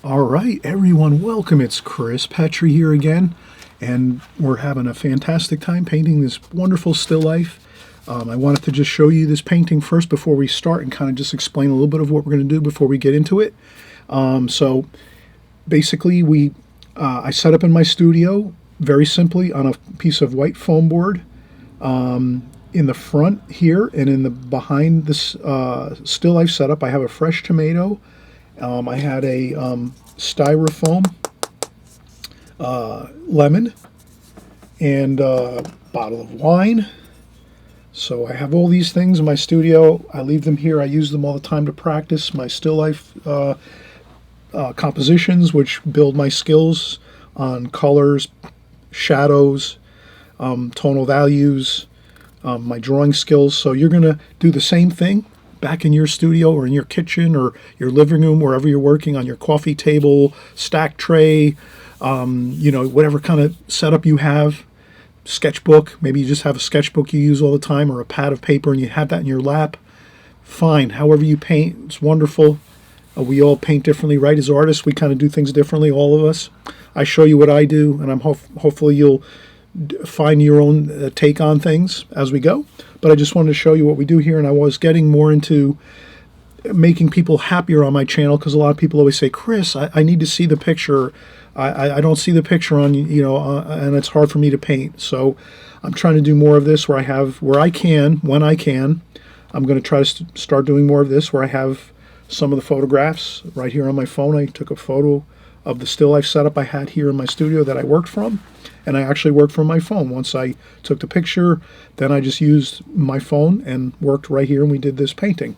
All right, everyone, welcome. It's Chris Petri here again, and we're having a fantastic time painting this wonderful still life. I wanted to just show you this painting first before we start and kind of just explain a little bit of what we're going to do before we get into it. So basically, I set up in my studio very simply on a piece of white foam board in the front here, and in the behind this still life setup, I have a fresh tomato. I had a styrofoam lemon and a bottle of wine. So I have all these things in my studio. I leave them here. I use them all the time to practice my still life compositions, which build my skills on colors, shadows, tonal values, my drawing skills. So you're going to do the same thing back in your studio or in your kitchen or your living room, wherever you're working, on your coffee table, stack tray, whatever kind of setup you have. Sketchbook, maybe you just have a sketchbook you use all the time, or a pad of paper and you have that in your lap. Fine, however you paint, it's wonderful. We all paint differently, right? As artists, we kind of do things differently, all of us. I show you what I do, and hopefully you'll find your own take on things as we go. But I just wanted to show you what we do here, and I was getting more into making people happier on my channel, because a lot of people always say, Chris, I need to see the picture. I don't see the picture on, and it's hard for me to paint. So I'm trying to do more of this where I can, when I can. I'm going to try to start doing more of this where I have some of the photographs right here on my phone. I took a photo of the still life setup I had here in my studio that I worked from, and I actually worked from my phone. Once I took the picture, then I just used my phone and worked right here, and we did this painting.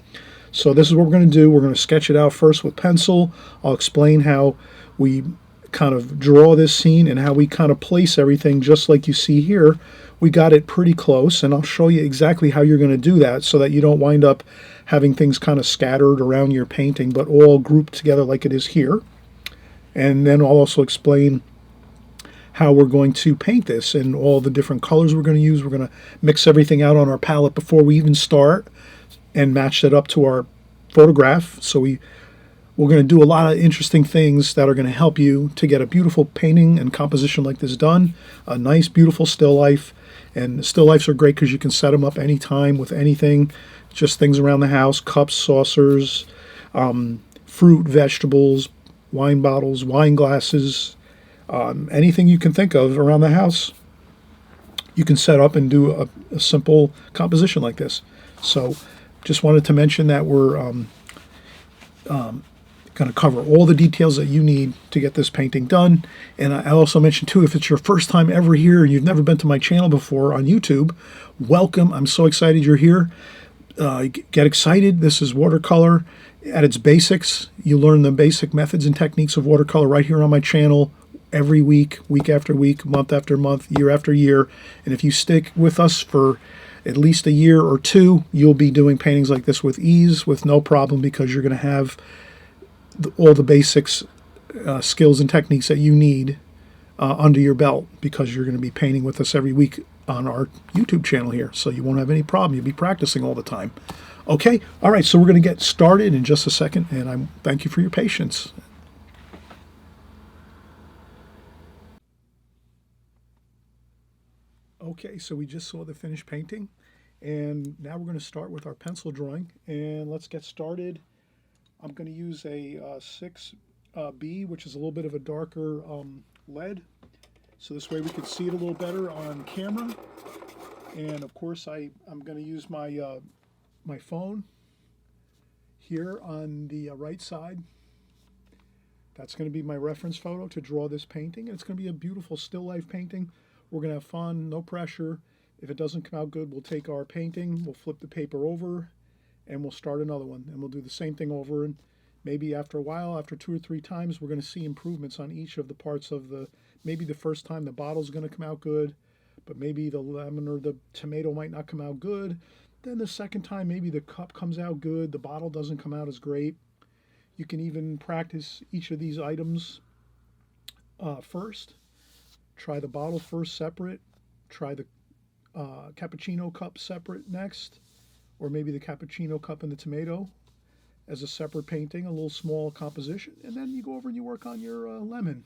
So this is what we're going to do. We're going to sketch it out first with pencil. I'll explain how we kind of draw this scene and how we kind of place everything just like you see here. We got it pretty close, and I'll show you exactly how you're going to do that so that you don't wind up having things kind of scattered around your painting, but all grouped together like it is here. And then I'll also explain how we're going to paint this and all the different colors we're going to use. We're going to mix everything out on our palette before we even start and match it up to our photograph. So we're going to do a lot of interesting things that are going to help you to get a beautiful painting and composition like this done. A nice, beautiful still life. And still lifes are great because you can set them up anytime with anything. Just things around the house, cups, saucers, fruit, vegetables, wine bottles, wine glasses, anything you can think of around the house. You can set up and do a simple composition like this. So just wanted to mention that we're going to cover all the details that you need to get this painting done. And I also mentioned too, if it's your first time ever here and you've never been to my channel before on YouTube, welcome. I'm so excited you're here. Get excited. This is watercolor at its basics. You learn the basic methods and techniques of watercolor right here on my channel every week, week after week, month after month, year after year. And if you stick with us for at least a year or two, you'll be doing paintings like this with ease, with no problem, because you're going to have all the basics, skills and techniques that you need under your belt, because you're going to be painting with us every week on our YouTube channel here. So you won't have any problem. You'll be practicing all the time. Okay? All right, so we're going to get started in just a second, and I thank you for your patience. Okay, so we just saw the finished painting, and now we're going to start with our pencil drawing, and let's get started. I'm going to use a 6B, which is a little bit of a darker lead, so this way we can see it a little better on camera. And of course, I'm going to use my my phone here on the right side. That's going to be my reference photo to draw this painting. And it's going to be a beautiful still life painting. We're going to have fun, no pressure. If it doesn't come out good, we'll take our painting, we'll flip the paper over, and we'll start another one. And we'll do the same thing over, and maybe after a while, after 2 or 3 times, we're going to see improvements on each of the parts of maybe the first time the bottle's going to come out good, but maybe the lemon or the tomato might not come out good. Then the second time, maybe the cup comes out good, the bottle doesn't come out as great. You can even practice each of these items first. Try the bottle first separate. Try the cappuccino cup separate next, or maybe the cappuccino cup and the tomato. as a separate painting, a little small composition, and then you go over and you work on your lemon.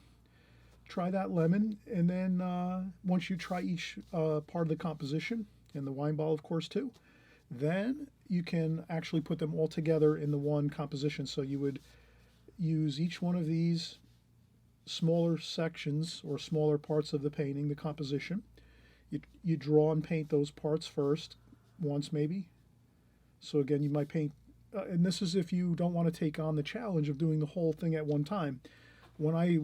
Try that lemon, and then once you try each part of the composition, and the wine bottle, of course, too, then you can actually put them all together in the one composition. So you would use each one of these smaller sections or smaller parts of the painting, the composition. You draw and paint those parts first, once maybe. So again, you might paint, and this is if you don't want to take on the challenge of doing the whole thing at one time. When I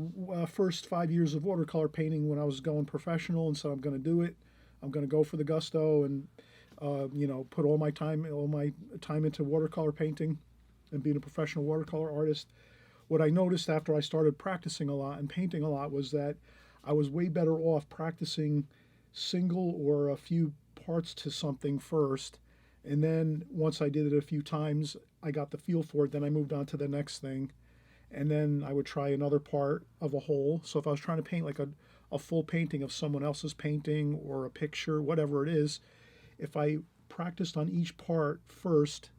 first 5 years of watercolor painting, when I was going professional and said I'm going to do it, I'm going to go for the gusto and put all my time into watercolor painting and being a professional watercolor artist. What I noticed after I started practicing a lot and painting a lot was that I was way better off practicing single or a few parts to something first, and then once I did it a few times, I got the feel for it. Then I moved on to the next thing, and then I would try another part of a whole. So if I was trying to paint like a full painting of someone else's painting or a picture, whatever it is, if I practiced on each part first,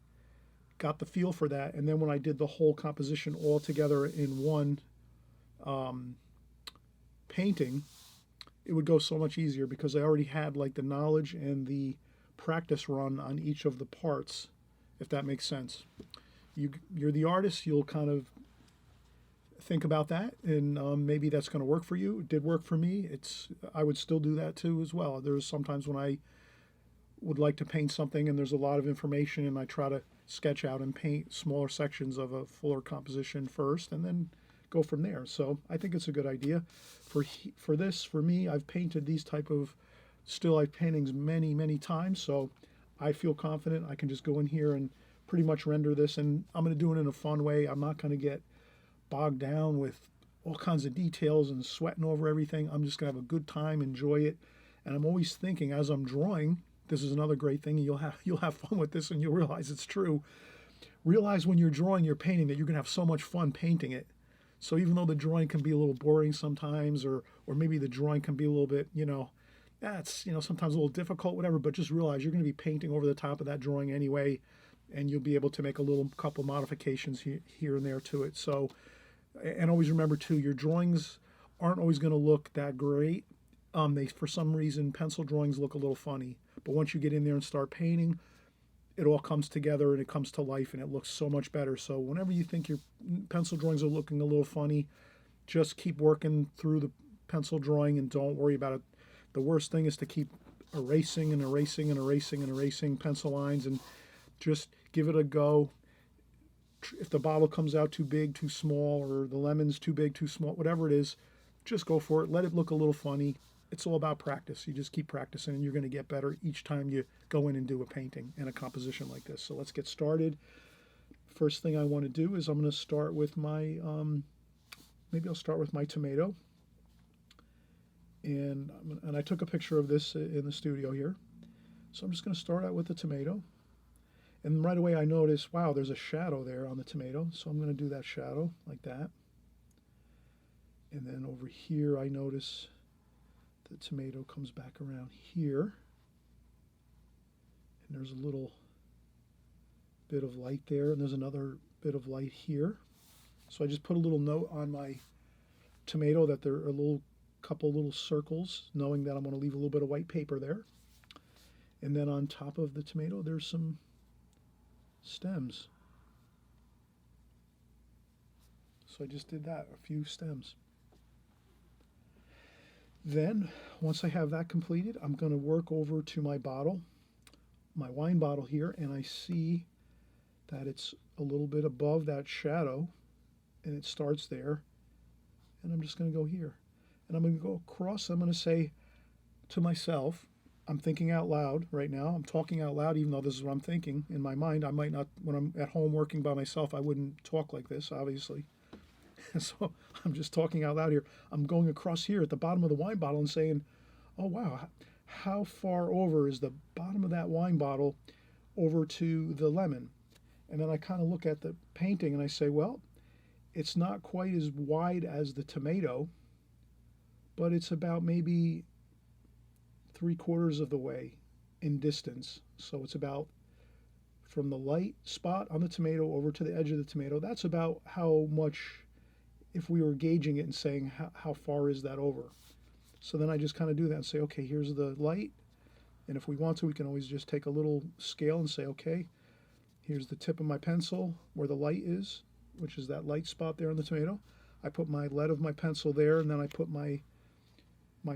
got the feel for that, and then when I did the whole composition all together in one painting, it would go so much easier because I already had like the knowledge and the practice run on each of the parts, if that makes sense. You're the artist, you'll kind of think about that, and maybe that's going to work for you. It did work for me. I would still do that too as well. There's sometimes when I would like to paint something and there's a lot of information, and I try to sketch out and paint smaller sections of a fuller composition first and then go from there. So I think it's a good idea. For me, I've painted these type of still life paintings many times, so I feel confident I can just go in here and pretty much render this, and I'm going to do it in a fun way. I'm not going to get bogged down with all kinds of details and sweating over everything. I'm just going to have a good time, enjoy it, and I'm always thinking as I'm drawing. This is another great thing. You'll have fun with this, and you'll realize it's true. Realize when you're drawing your painting that you're going to have so much fun painting it. So even though the drawing can be a little boring sometimes, or maybe the drawing can be a little bit, sometimes a little difficult, whatever, but just realize you're going to be painting over the top of that drawing anyway, and you'll be able to make a couple modifications here and there to it. So, and always remember too, your drawings aren't always going to look that great. For some reason, pencil drawings look a little funny, but once you get in there and start painting, it all comes together and it comes to life and it looks so much better. So whenever you think your pencil drawings are looking a little funny, just keep working through the pencil drawing and don't worry about it. The worst thing is to keep erasing pencil lines, and just give it a go. If the bottle comes out too big, too small, or the lemon's too big, too small, whatever it is, just go for it. Let it look a little funny. It's all about practice. You just keep practicing and you're going to get better each time you go in and do a painting and a composition like this. So let's get started. First thing I want to do is I'm going to start with my, maybe I'll start with my tomato. And I took a picture of this in the studio here. So I'm just going to start out with the tomato. And right away I notice, wow, there's a shadow there on the tomato. So I'm going to do that shadow like that. And then over here I notice the tomato comes back around here, and there's a little bit of light there, and there's another bit of light here. So I just put a little note on my tomato that there are a couple little circles, knowing that I'm going to leave a little bit of white paper there. And then on top of the tomato there's some stems. So I just did that, a few stems. Then, once I have that completed, I'm going to work over to my bottle, my wine bottle here, and I see that it's a little bit above that shadow, and it starts there, and I'm just going to go here. And I'm going to go across. I'm going to say to myself, I'm thinking out loud right now. I'm talking out loud, even though this is what I'm thinking in my mind. I might not, when I'm at home working by myself, I wouldn't talk like this, obviously. So I'm just talking out loud here. I'm going across here at the bottom of the wine bottle and saying, oh, wow, how far over is the bottom of that wine bottle over to the lemon? And then I kind of look at the painting and I say, well, it's not quite as wide as the tomato, but it's about maybe 3/4 of the way in distance. So it's about from the light spot on the tomato over to the edge of the tomato, that's about how much, if we were gauging it and saying how far is that over. So then I just kind of do that and say, okay, here's the light. And if we want to, we can always just take a little scale and say, okay, here's the tip of my pencil where the light is, which is that light spot there on the tomato. I put my lead of my pencil there, and then I put my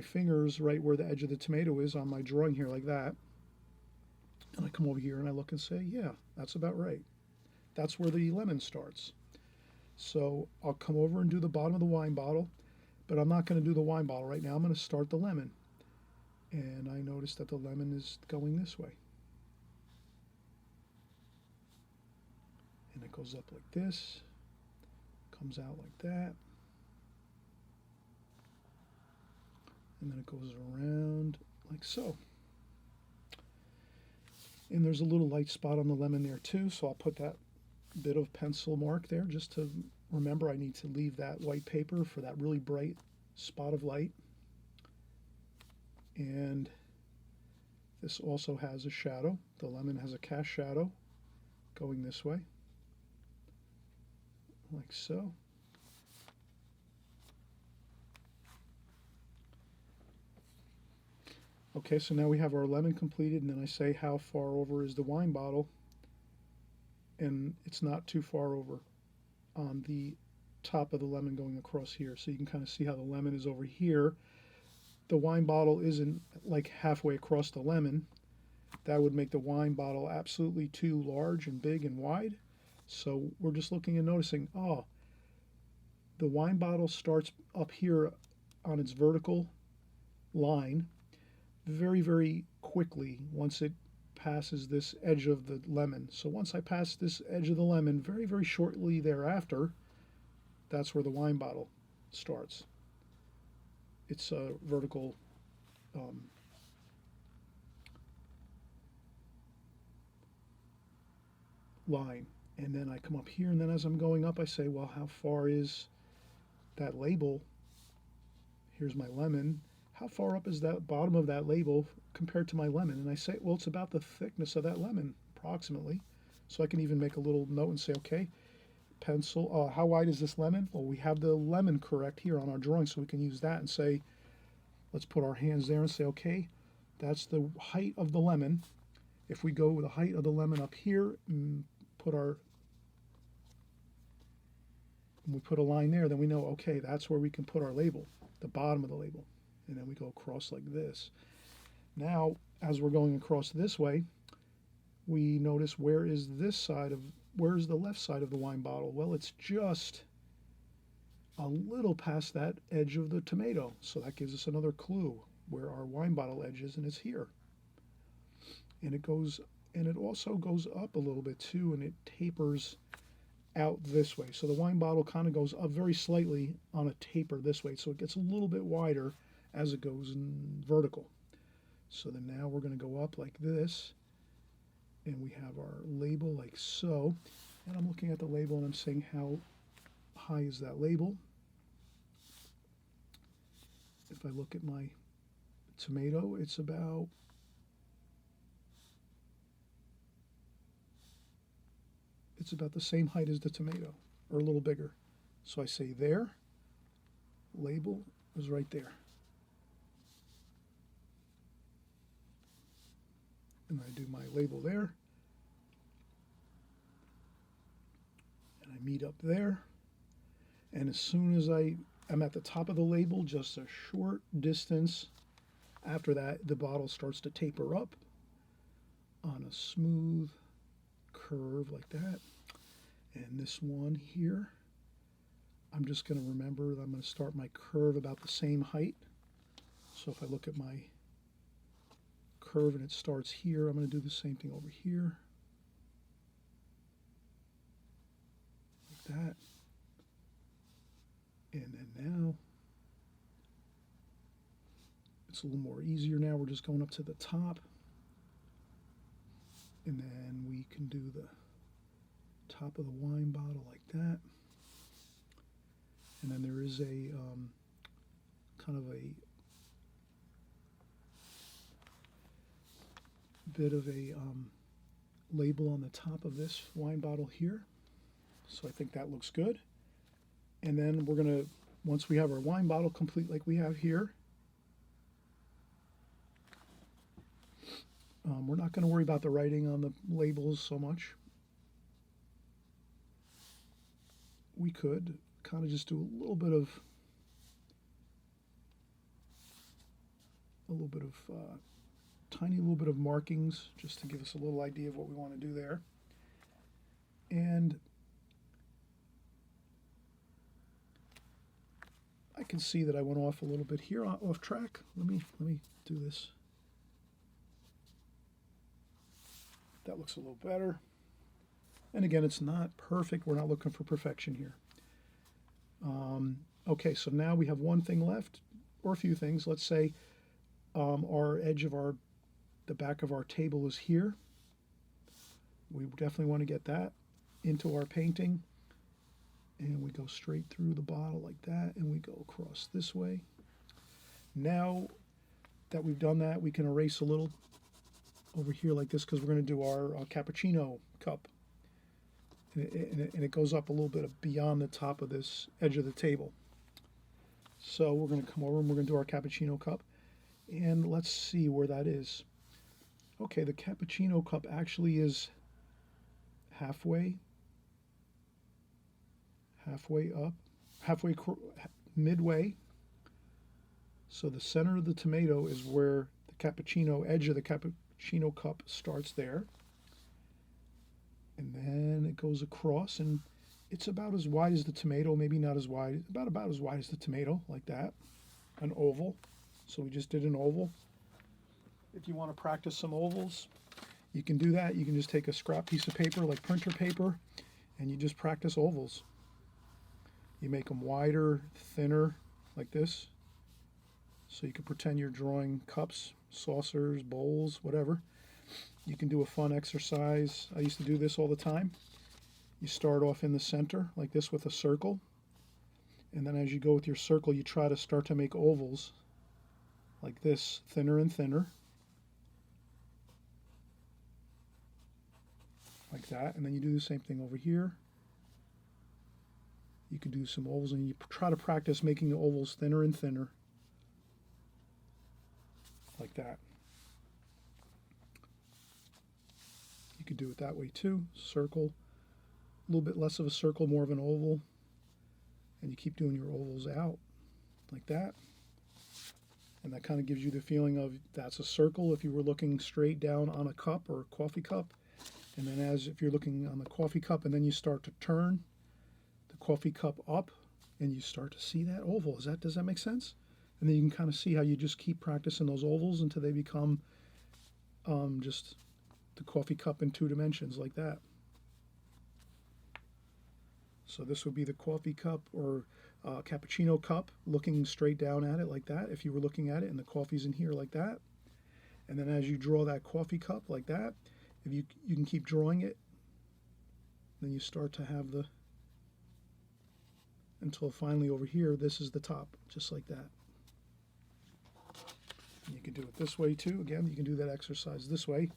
fingers right where the edge of the tomato is on my drawing here, like that. And I come over here and I look and say, yeah, that's about right. That's where the lemon starts. So I'll come over and do the bottom of the wine bottle, but I'm not going to do the wine bottle right now. I'm going to start the lemon. And I notice that the lemon is going this way. And it goes up like this, comes out like that, and then it goes around like so. And there's a little light spot on the lemon there too, so I'll put that bit of pencil mark there just to remember I need to leave that white paper for that really bright spot of light. And this also has a shadow. The lemon has a cast shadow going this way, like so. Okay, so now we have our lemon completed, and then I say how far over is the wine bottle, and it's not too far over on the top of the lemon going across here. So you can kind of see how the lemon is over here. The wine bottle isn't like halfway across the lemon. That would make the wine bottle absolutely too large and big and wide. So we're just looking and noticing, oh, the wine bottle starts up here on its vertical line very, very quickly once it passes this edge of the lemon. So once I pass this edge of the lemon, very, very shortly thereafter, that's where the wine bottle starts. It's a vertical line. And then I come up here, and then as I'm going up, I say, well, how far is that label? Here's my lemon. How far up is that bottom of that label compared to my lemon? And I say, well, it's about the thickness of that lemon, approximately. So I can even make a little note and say, okay, pencil, how wide is this lemon? Well, we have the lemon correct here on our drawing, so we can use that and say, let's put our hands there and say, okay, that's the height of the lemon. If we go with the height of the lemon up here and we put a line there, then we know, okay, that's where we can put our label, the bottom of the label. And then we go across like this. Now, as we're going across this way, we notice where is the left side of the wine bottle? Well, it's just a little past that edge of the tomato. So that gives us another clue where our wine bottle edge is, and it's here. And it also goes up a little bit too, and it tapers out this way. So the wine bottle kind of goes up very slightly on a taper this way. So it gets a little bit wider as it goes in vertical. So then now we're going to go up like this, and we have our label like so. And I'm looking at the label and I'm saying, how high is that label? If I look at my tomato, it's about the same height as the tomato, or a little bigger. So I say there, label is right there. And I do my label there. And I meet up there. And as soon as I'm at the top of the label, just a short distance after that, the bottle starts to taper up on a smooth curve like that. And this one here, I'm just going to remember that I'm going to start my curve about the same height. So if I look at my curve and it starts here, I'm going to do the same thing over here, like that. And then now it's a little more easier. Now we're just going up to the top, and then we can do the top of the wine bottle like that. And then there is a kind of a bit of a label on the top of this wine bottle here. So I think that looks good. And then we're going to, once we have our wine bottle complete like we have here, we're not going to worry about the writing on the labels so much. We could kind of just do a little bit of tiny little bit of markings just to give us a little idea of what we want to do there. And I can see that I went off a little bit here, off track. Let me do this. That looks a little better. And again, it's not perfect. We're not looking for perfection here. Okay, so now we have one thing left, or a few things. Let's say our edge of the back of our table is here. We definitely want to get that into our painting. And we go straight through the bottle like that, and we go across this way. Now that we've done that, we can erase a little over here like this because we're going to do our cappuccino cup. And it goes up a little bit beyond the top of this edge of the table. So we're going to come over and we're going to do our cappuccino cup. And let's see where that is. Okay, the cappuccino cup actually is halfway up, midway. So the center of the tomato is where the cappuccino, edge of the cappuccino cup starts there. And then it goes across, and it's about as wide as the tomato, maybe not as wide, about as wide as the tomato, like that, an oval. So we just did an oval. If you want to practice some ovals, you can do that. You can just take a scrap piece of paper, like printer paper, and you just practice ovals. You make them wider, thinner, like this. So you can pretend you're drawing cups, saucers, bowls, whatever. You can do a fun exercise. I used to do this all the time. You start off in the center, like this, with a circle. And then as you go with your circle, you try to start to make ovals, like this, thinner and thinner. Like that. And then you do the same thing over here. You can do some ovals, and you try to practice making the ovals thinner and thinner, like that. You could do it that way too. Circle, a little bit less of a circle, more of an oval, and you keep doing your ovals out, like that. And that kind of gives you the feeling of that's a circle if you were looking straight down on a cup or a coffee cup. And then if you're looking on the coffee cup, and then you start to turn the coffee cup up, and you start to see that oval. Does that make sense? And then you can kind of see how you just keep practicing those ovals until they become just the coffee cup in 2 dimensions, like that. So this would be the coffee cup or cappuccino cup, looking straight down at it like that, if you were looking at it, and the coffee's in here like that. And then as you draw that coffee cup like that, if you can keep drawing it, then you start to have until finally over here, this is the top, just like that. And you can do it this way too. Again, you can do that exercise this way,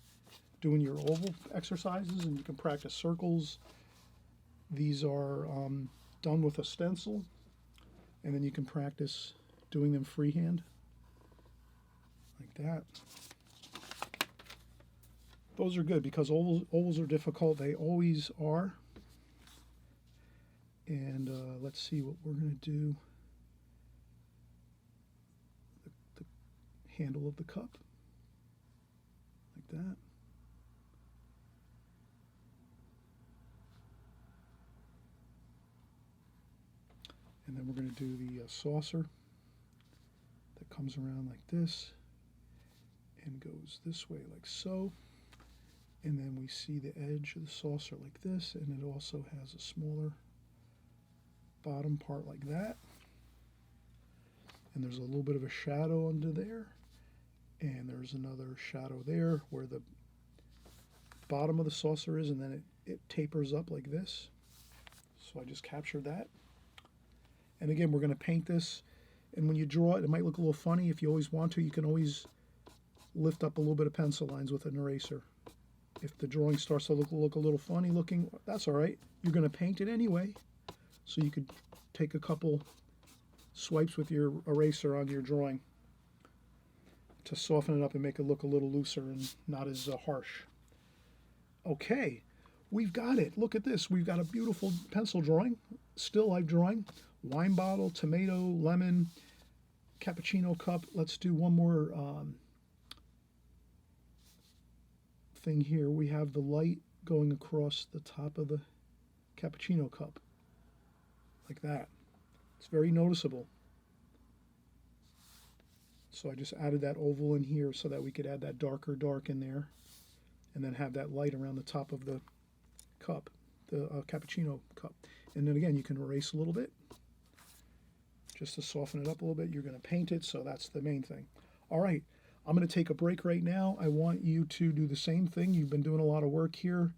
doing your oval exercises, and you can practice circles. These are done with a stencil, and then you can practice doing them freehand, like that. Those are good because ovals are difficult. They always are. And let's see what we're going to do. The handle of the cup, like that. And then we're going to do the saucer that comes around like this and goes this way like so. And then we see the edge of the saucer like this, and it also has a smaller bottom part like that. And there's a little bit of a shadow under there, and there's another shadow there where the bottom of the saucer is, and then it tapers up like this. So I just captured that. And again, we're going to paint this, and when you draw it, it might look a little funny. If you always want to, you can always lift up a little bit of pencil lines with an eraser. If the drawing starts to look a little funny looking, that's all right. You're going to paint it anyway. So you could take a couple swipes with your eraser on your drawing to soften it up and make it look a little looser and not as harsh. Okay, we've got it. Look at this. We've got a beautiful pencil drawing, still life drawing, wine bottle, tomato, lemon, cappuccino cup. Let's do one more thing here. We have the light going across the top of the cappuccino cup, like that. It's very noticeable. So I just added that oval in here so that we could add that darker dark in there, and then have that light around the top of the cup, the cappuccino cup. And then again, you can erase a little bit just to soften it up a little bit. You're going to paint it, so that's the main thing. All right, I'm going to take a break right now. I want you to do the same thing. You've been doing a lot of work here.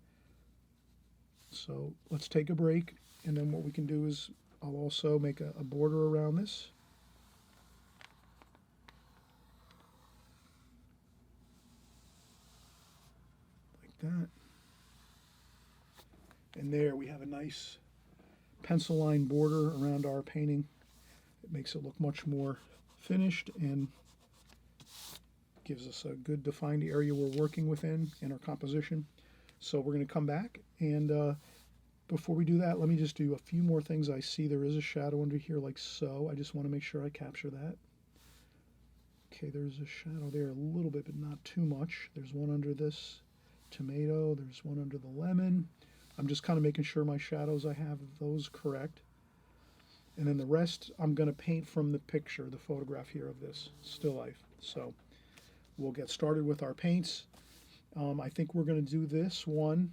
So let's take a break, and then what we can do is I'll also make a border around this. Like that. And there we have a nice pencil line border around our painting. It makes it look much more finished and gives us a good defined area we're working within in our composition. So we're going to come back, and before we do that, let me just do a few more things. I see there is a shadow under here like so. I just want to make sure I capture that. Okay, there's a shadow there a little bit, but not too much. There's one under this tomato. There's one under the lemon. I'm just kind of making sure my shadows, I have those correct. And then the rest, I'm going to paint from the picture, the photograph here of this still life. So we'll get started with our paints. I think we're going to do this one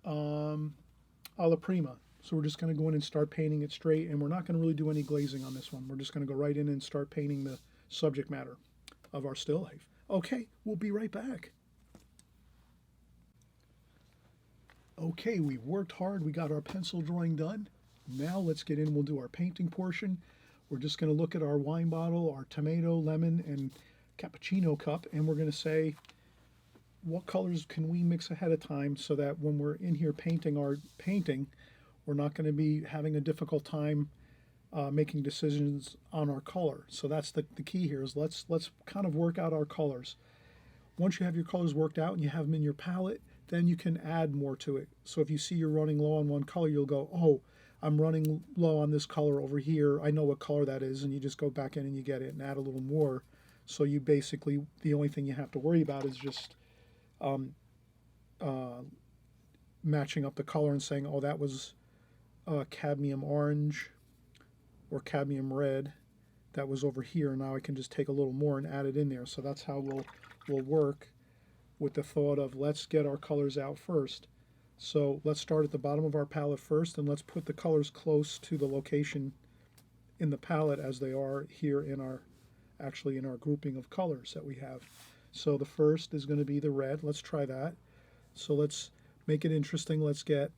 alla prima. So we're just going to go in and start painting it straight, and we're not going to really do any glazing on this one. We're just going to go right in and start painting the subject matter of our still life. Okay, we'll be right back. Okay, we've worked hard. We got our pencil drawing done. Now let's get in. We'll do our painting portion. We're just going to look at our wine bottle, our tomato, lemon, and cappuccino cup, and we're going to say, what colors can we mix ahead of time so that when we're in here painting our painting, we're not going to be having a difficult time making decisions on our color. So that's the key here is let's kind of work out our colors. Once you have your colors worked out and you have them in your palette, then you can add more to it. So if you see you're running low on one color, you'll go, oh, I'm running low on this color over here. I know what color that is, and you just go back in and you get it and add a little more. So you basically, the only thing you have to worry about is just matching up the color and saying, oh, that was cadmium orange or cadmium red. That was over here. Now I can just take a little more and add it in there. So that's how we'll work with the thought of let's get our colors out first. So let's start at the bottom of our palette first, and let's put the colors close to the location in the palette as they are here in our grouping of colors that we have. So the first is going to be the red. Let's try that. So let's make it interesting. Let's get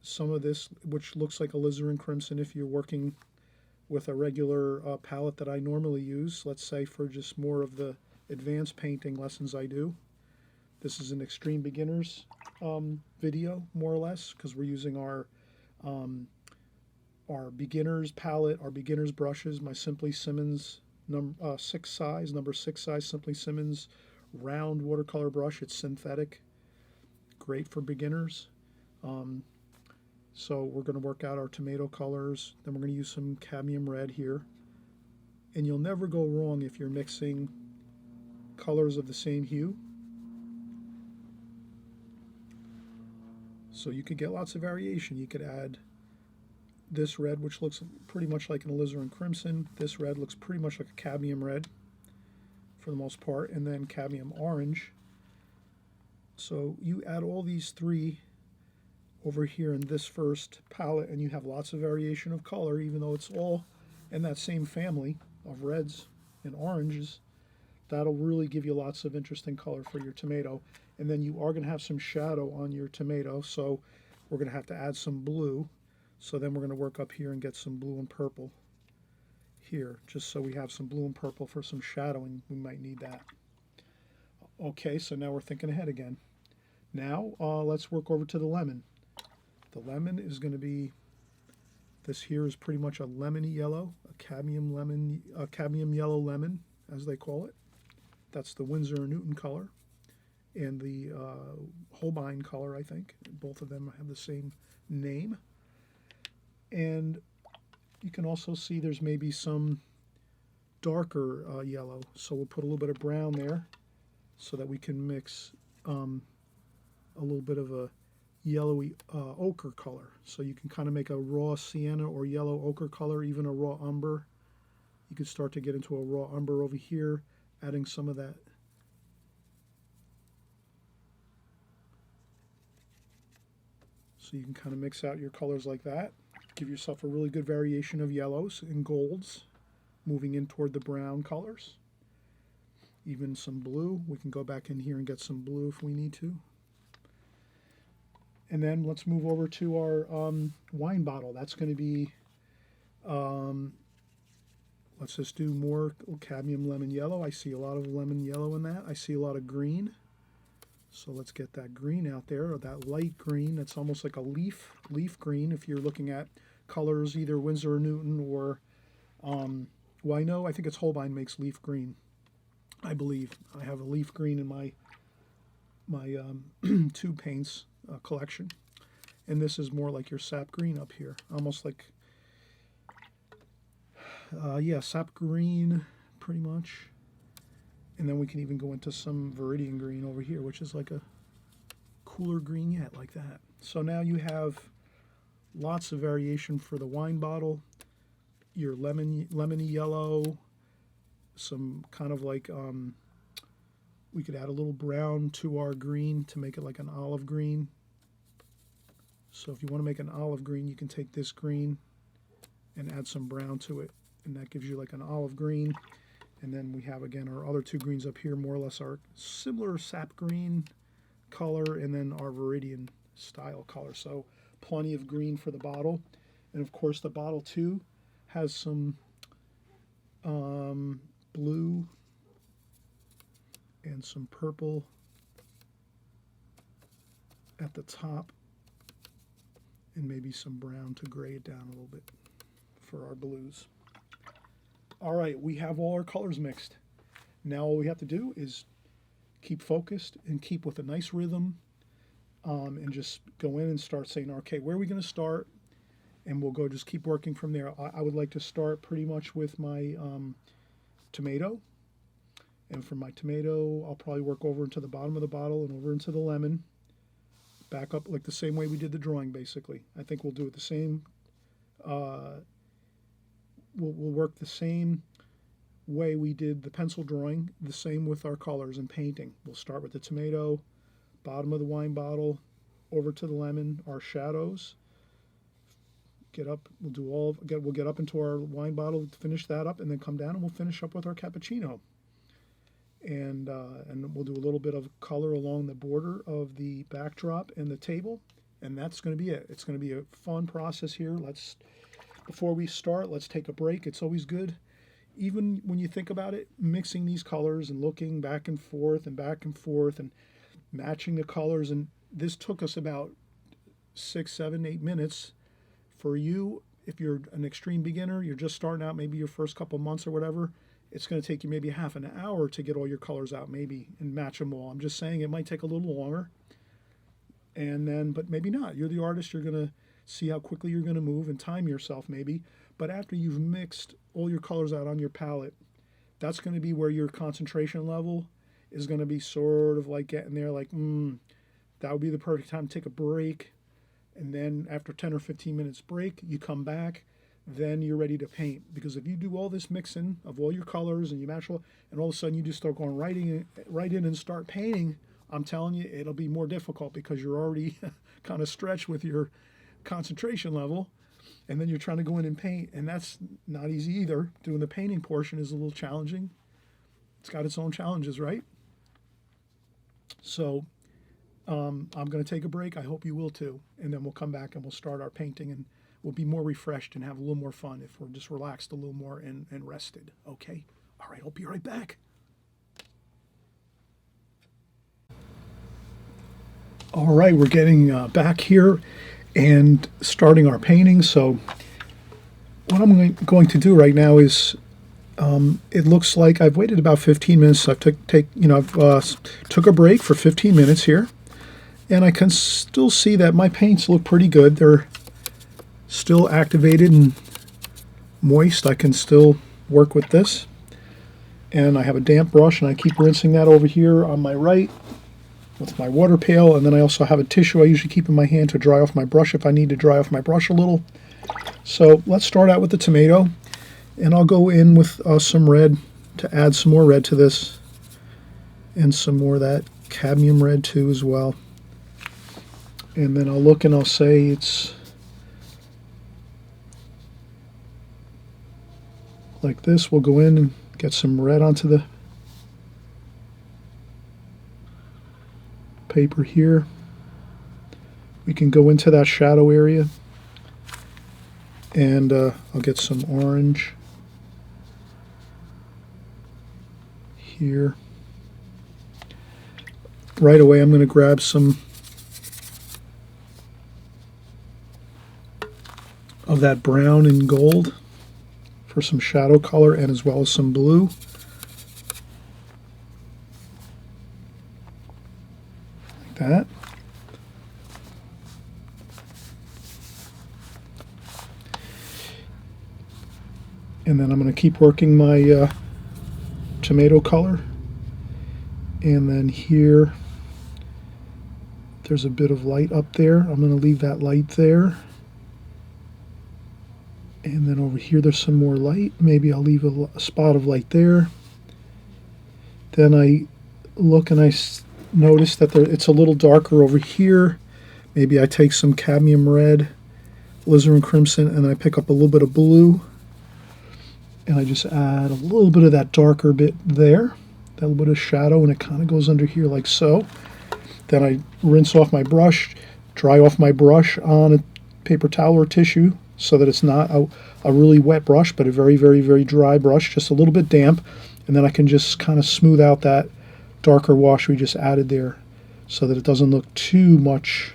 some of this, which looks like alizarin crimson if you're working with a regular palette that I normally use. Let's say for just more of the advanced painting lessons I do. This is an extreme beginners video, more or less, because we're using our beginners palette, our beginners brushes, my Simply Simmons number 6 size Simply Simmons round watercolor brush. It's synthetic, great for beginners. So we're going to work out our tomato colors. Then we're going to use some cadmium red here. And you'll never go wrong if you're mixing colors of the same hue. So you could get lots of variation. You could add this red, which looks pretty much like an alizarin crimson. This red looks pretty much like a cadmium red for the most part, and then cadmium orange. So you add all these three over here in this first palette, and you have lots of variation of color, even though it's all in that same family of reds and oranges. That'll really give you lots of interesting color for your tomato. And then you are going to have some shadow on your tomato, so we're going to have to add some blue. So then we're going to work up here and get some blue and purple here, just so we have some blue and purple for some shadowing. We might need that. Okay, so now we're thinking ahead again. Now let's work over to the lemon. The lemon is going to be, this here is pretty much a lemony yellow, a cadmium yellow lemon, as they call it. That's the Winsor & Newton color, and the Holbein color, I think. Both of them have the same name. And you can also see there's maybe some darker yellow, so we'll put a little bit of brown there so that we can mix a little bit of a yellowy ochre color. So you can kind of make a raw sienna or yellow ochre color, even a raw umber. You could start to get into a raw umber over here, adding some of that. So you can kind of mix out your colors like that. Give yourself a really good variation of yellows and golds, moving in toward the brown colors. Even some blue. We can go back in here and get some blue if we need to. And then let's move over to our wine bottle. That's going to be, let's just do more cadmium lemon yellow. I see a lot of lemon yellow in that. I see a lot of green. So let's get that green out there, or that light green. That's almost like a leaf green if you're looking at colors, either Winsor & Newton or, well, I know, I think it's Holbein makes leaf green, I believe. I have a leaf green in my tube paints collection. And this is more like your sap green up here, almost like, yeah, sap green, pretty much. And then we can even go into some Viridian green over here, which is like a cooler green yet, like that. So now you have lots of variation for the wine bottle, your lemony yellow, some kind of like, we could add a little brown to our green to make it like an olive green. So if you want to make an olive green, you can take this green and add some brown to it, and that gives you like an olive green. And then we have, again, our other two greens up here, more or less our similar sap green color, and then our Viridian style color. So plenty of green for the bottle. And of course the bottle too has some blue and some purple at the top, and maybe some brown to gray it down a little bit for our blues. All right, we have all our colors mixed. Now all we have to do is keep focused and keep with a nice rhythm, and just go in and start saying, okay, where are we going to start? And we'll go just keep working from there. I would like to start pretty much with my tomato. And from my tomato, I'll probably work over into the bottom of the bottle and over into the lemon. Back up like the same way we did the drawing, basically. I think we'll do it the same. We'll work the same way we did the pencil drawing, the same with our colors and painting. We'll start with the tomato, bottom of the wine bottle, over to the lemon, our shadows. Get up, we'll get up into our wine bottle, finish that up, and then come down and we'll finish up with our cappuccino. And we'll do a little bit of color along the border of the backdrop and the table, and that's going to be it. It's going to be a fun process here. Before we start, let's take a break. It's always good, even when you think about it, mixing these colors and looking back and forth and matching the colors. And this took us about 6, 7, 8 minutes. For you, if you're an extreme beginner, you're just starting out, maybe your first couple months or whatever, it's going to take you maybe half an hour to get all your colors out, maybe, and match them all. I'm just saying it might take a little longer. And then, but maybe not. You're the artist. You're going to see how quickly you're going to move and time yourself, maybe. But after you've mixed all your colors out on your palette, that's going to be where your concentration level is going to be sort of like getting there, like, that would be the perfect time to take a break. And then after 10 or 15 minutes break, you come back, then you're ready to paint. Because if you do all this mixing of all your colors and you match all, and all of a sudden you just start going right in and start painting, I'm telling you, it'll be more difficult because you're already kind of stretched with your concentration level, and then you're trying to go in and paint, and that's not easy either. Doing the painting portion is a little challenging. It's got its own challenges, right? So I'm going to take a break. I hope you will too, and then we'll come back and we'll start our painting, and we'll be more refreshed and have a little more fun if we're just relaxed a little more and rested. Okay? All right, I'll be right back. All right, we're getting back here and starting our painting. So what I'm going to do right now is, it looks like I've waited about 15 minutes. I've took a break for 15 minutes here, and I can still see that my paints look pretty good. They're still activated and moist. I can still work with this. And I have a damp brush, and I keep rinsing that over here on my right with my water pail, and then I also have a tissue I usually keep in my hand to dry off my brush if I need to dry off my brush a little. So let's start out with the tomato, and I'll go in with some red to add some more red to this, and some more of that cadmium red too as well. And then I'll look and I'll say it's like this. We'll go in and get some red onto the paper here. We can go into that shadow area, and I'll get some orange here. Right away I'm going to grab some of that brown and gold for some shadow color, and as well as some blue. That. And then I'm going to keep working my tomato color. And then here, there's a bit of light up there. I'm going to leave that light there. And then over here, there's some more light. Maybe I'll leave a spot of light there. Then I look and I notice that it's a little darker over here. Maybe I take some cadmium red, alizarin crimson, and I pick up a little bit of blue, and I just add a little bit of that darker bit there, that little bit of shadow, and it kind of goes under here like so. Then I rinse off my brush, dry off my brush on a paper towel or tissue so that it's not a really wet brush, but a very, very, very dry brush, just a little bit damp, and then I can just kind of smooth out that darker wash we just added there so that it doesn't look too much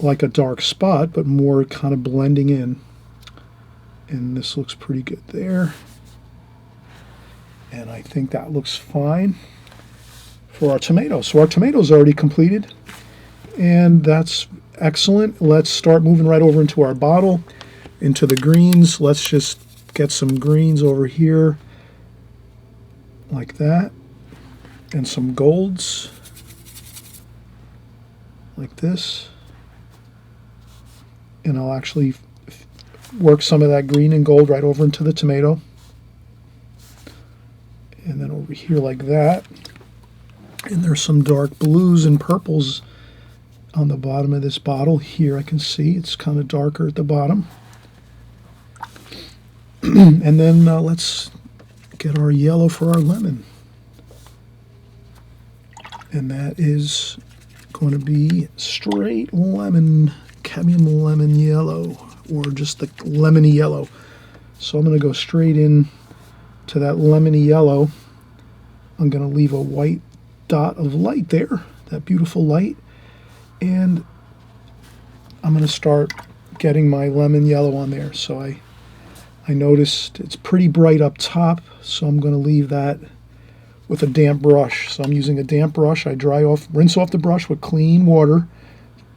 like a dark spot, but more kind of blending in. And this looks pretty good there. And I think that looks fine for our tomato. So our tomato is already completed, and that's excellent. Let's start moving right over into our bottle, into the greens. Let's just get some greens over here like that, and some golds like this, and I'll actually work some of that green and gold right over into the tomato, and then over here like that. And there's some dark blues and purples on the bottom of this bottle here. I can see it's kind of darker at the bottom. And then let's get our yellow for our lemon. And that is going to be straight lemon, cadmium lemon yellow, or just the lemony yellow. So I'm going to go straight in to that lemony yellow. I'm going to leave a white dot of light there, that beautiful light. And I'm going to start getting my lemon yellow on there. So I noticed it's pretty bright up top, so I'm going to leave that with a damp brush. So I'm using a damp brush. I rinse off the brush with clean water,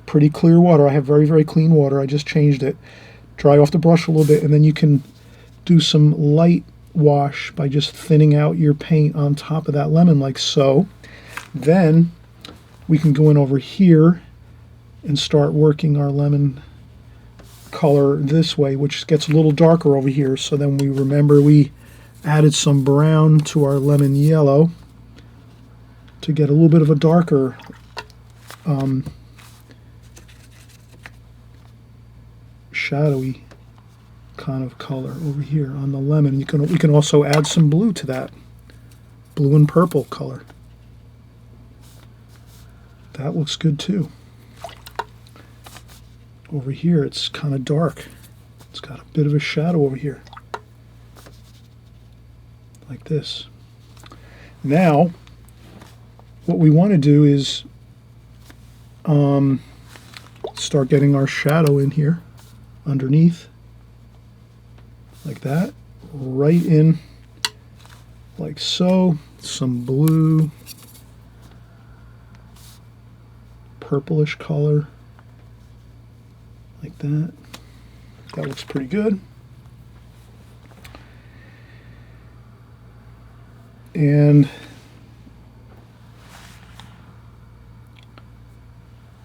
pretty clear water. I have very, very clean water. I just changed it. Dry off the brush a little bit, and then you can do some light wash by just thinning out your paint on top of that lemon like so. Then we can go in over here and start working our lemon color this way, which gets a little darker over here. So then we remember we added some brown to our lemon yellow to get a little bit of a darker shadowy kind of color over here on the lemon. We can also add some blue to that, blue and purple color. That looks good too. Over here it's kind of dark. It's got a bit of a shadow over here, like this. Now, what we want to do is start getting our shadow in here underneath, like that, right in, like so. Some blue, purplish color, like that. That looks pretty good. And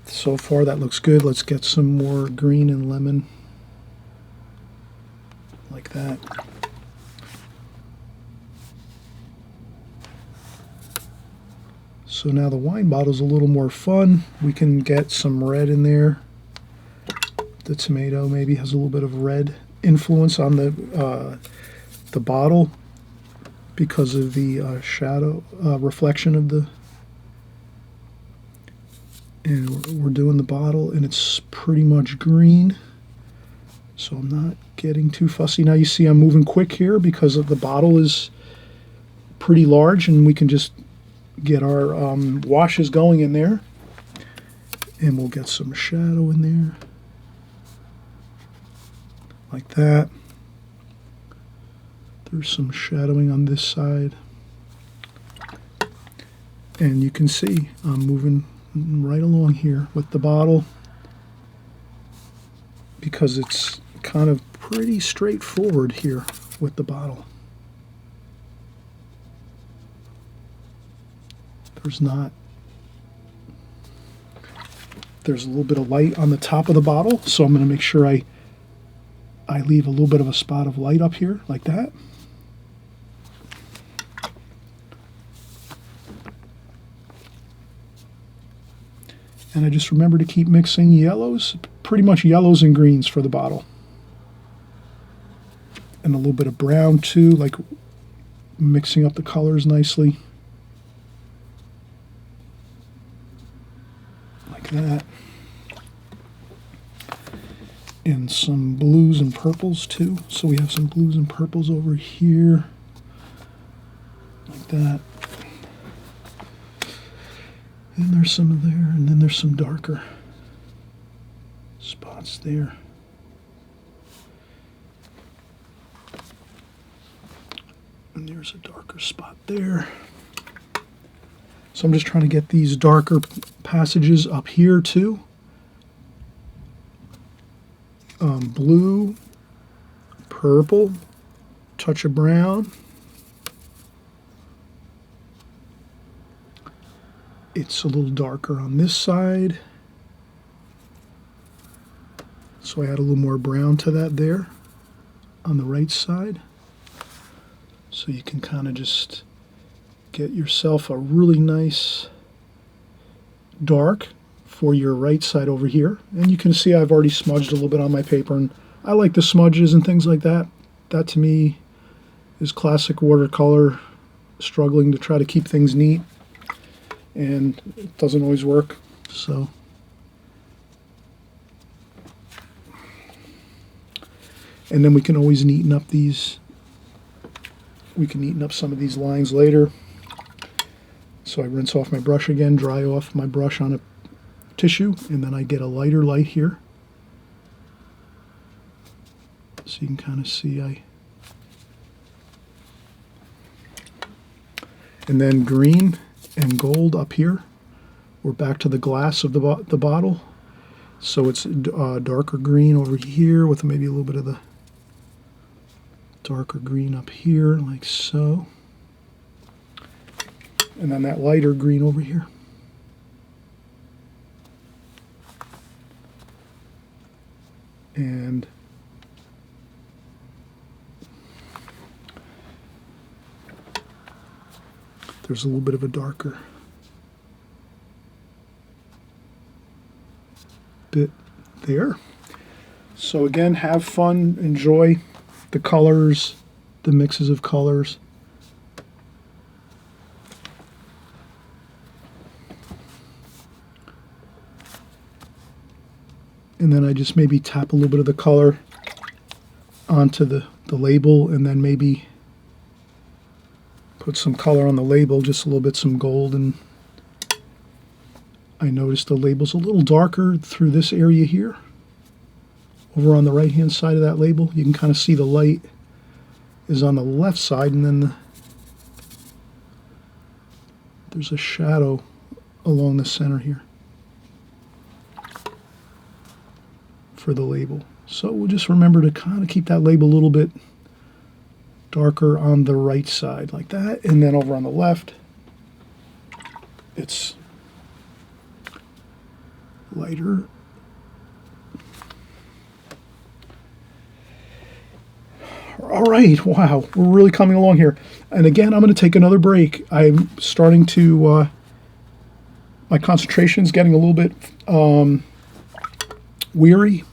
so far that looks good. Let's get some more green and lemon, like that. So now the wine bottle's a little more fun. We can get some red in there. The tomato maybe has a little bit of red influence on the bottle because of the shadow reflection of the. And we're doing the bottle, and it's pretty much green. So I'm not getting too fussy. Now you see I'm moving quick here because of the bottle is pretty large, and we can just get our washes going in there, and we'll get some shadow in there like that. There's some shadowing on this side, and you can see I'm moving right along here with the bottle because it's kind of pretty straightforward here with the bottle. There's a little bit of light on the top of the bottle, so I'm going to make sure I leave a little bit of a spot of light up here like that. And I just remember to keep mixing yellows, pretty much yellows and greens for the bottle. And a little bit of brown too, like mixing up the colors nicely. Like that. And some blues and purples too. So we have some blues and purples over here. Like that. And there's some there, and then there's some darker spots there. And there's a darker spot there. So I'm just trying to get these darker passages up here too. Blue, purple, touch of brown. It's a little darker on this side, so I add a little more brown to that there on the right side. So you can kind of just get yourself a really nice dark for your right side over here. And you can see I've already smudged a little bit on my paper, and I like the smudges and things like that. That to me is classic watercolor, struggling to try to keep things neat. And it doesn't always work, so. And then we can always neaten up these. We can neaten up some of these lines later. So I rinse off my brush again, dry off my brush on a tissue, and then I get a lighter light here. So you can kind of see and then green and gold up here. We're back to the glass of the bottle. So it's darker green over here with maybe a little bit of the darker green up here, like so. And then that lighter green over here. And there's a little bit of a darker bit there. So again, have fun, enjoy the colors, the mixes of colors. And then I just maybe tap a little bit of the color onto the label, and then maybe put some color on the label, just a little bit, some gold, and I noticed the label's a little darker through this area here. Over on the right hand side of that label, you can kind of see the light is on the left side, and then there's a shadow along the center here for the label. So we'll just remember to kind of keep that label a little bit darker on the right side like that, and then over on the left it's lighter. All right, wow, we're really coming along here. And again, I'm going to take another break. I'm starting to, my concentration's getting a little bit weary.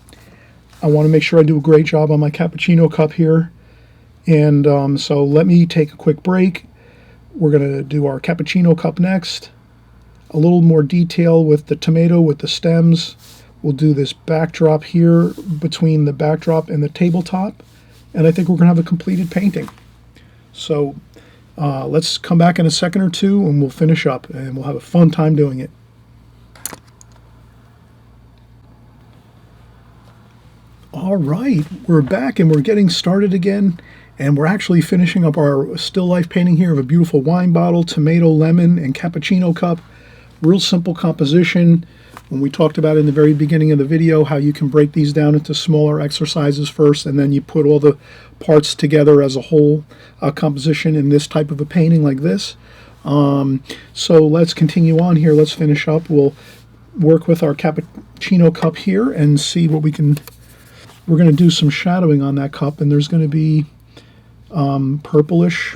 I want to make sure I do a great job on my cappuccino cup here. And so let me take a quick break. We're going to do our cappuccino cup next. A little more detail with the tomato, with the stems. We'll do this backdrop here between the backdrop and the tabletop. And I think we're going to have a completed painting. So let's come back in a second or two and we'll finish up and we'll have a fun time doing it. All right, we're back and we're getting started again. And we're actually finishing up our still life painting here of a beautiful wine bottle, tomato, lemon, and cappuccino cup. Real simple composition. When we talked about in the very beginning of the video how you can break these down into smaller exercises first, and then you put all the parts together as a whole composition in this type of a painting like this. So let's continue on here. Let's finish up. We'll work with our cappuccino cup here and see what we can. We're going to do some shadowing on that cup, and there's going to be purplish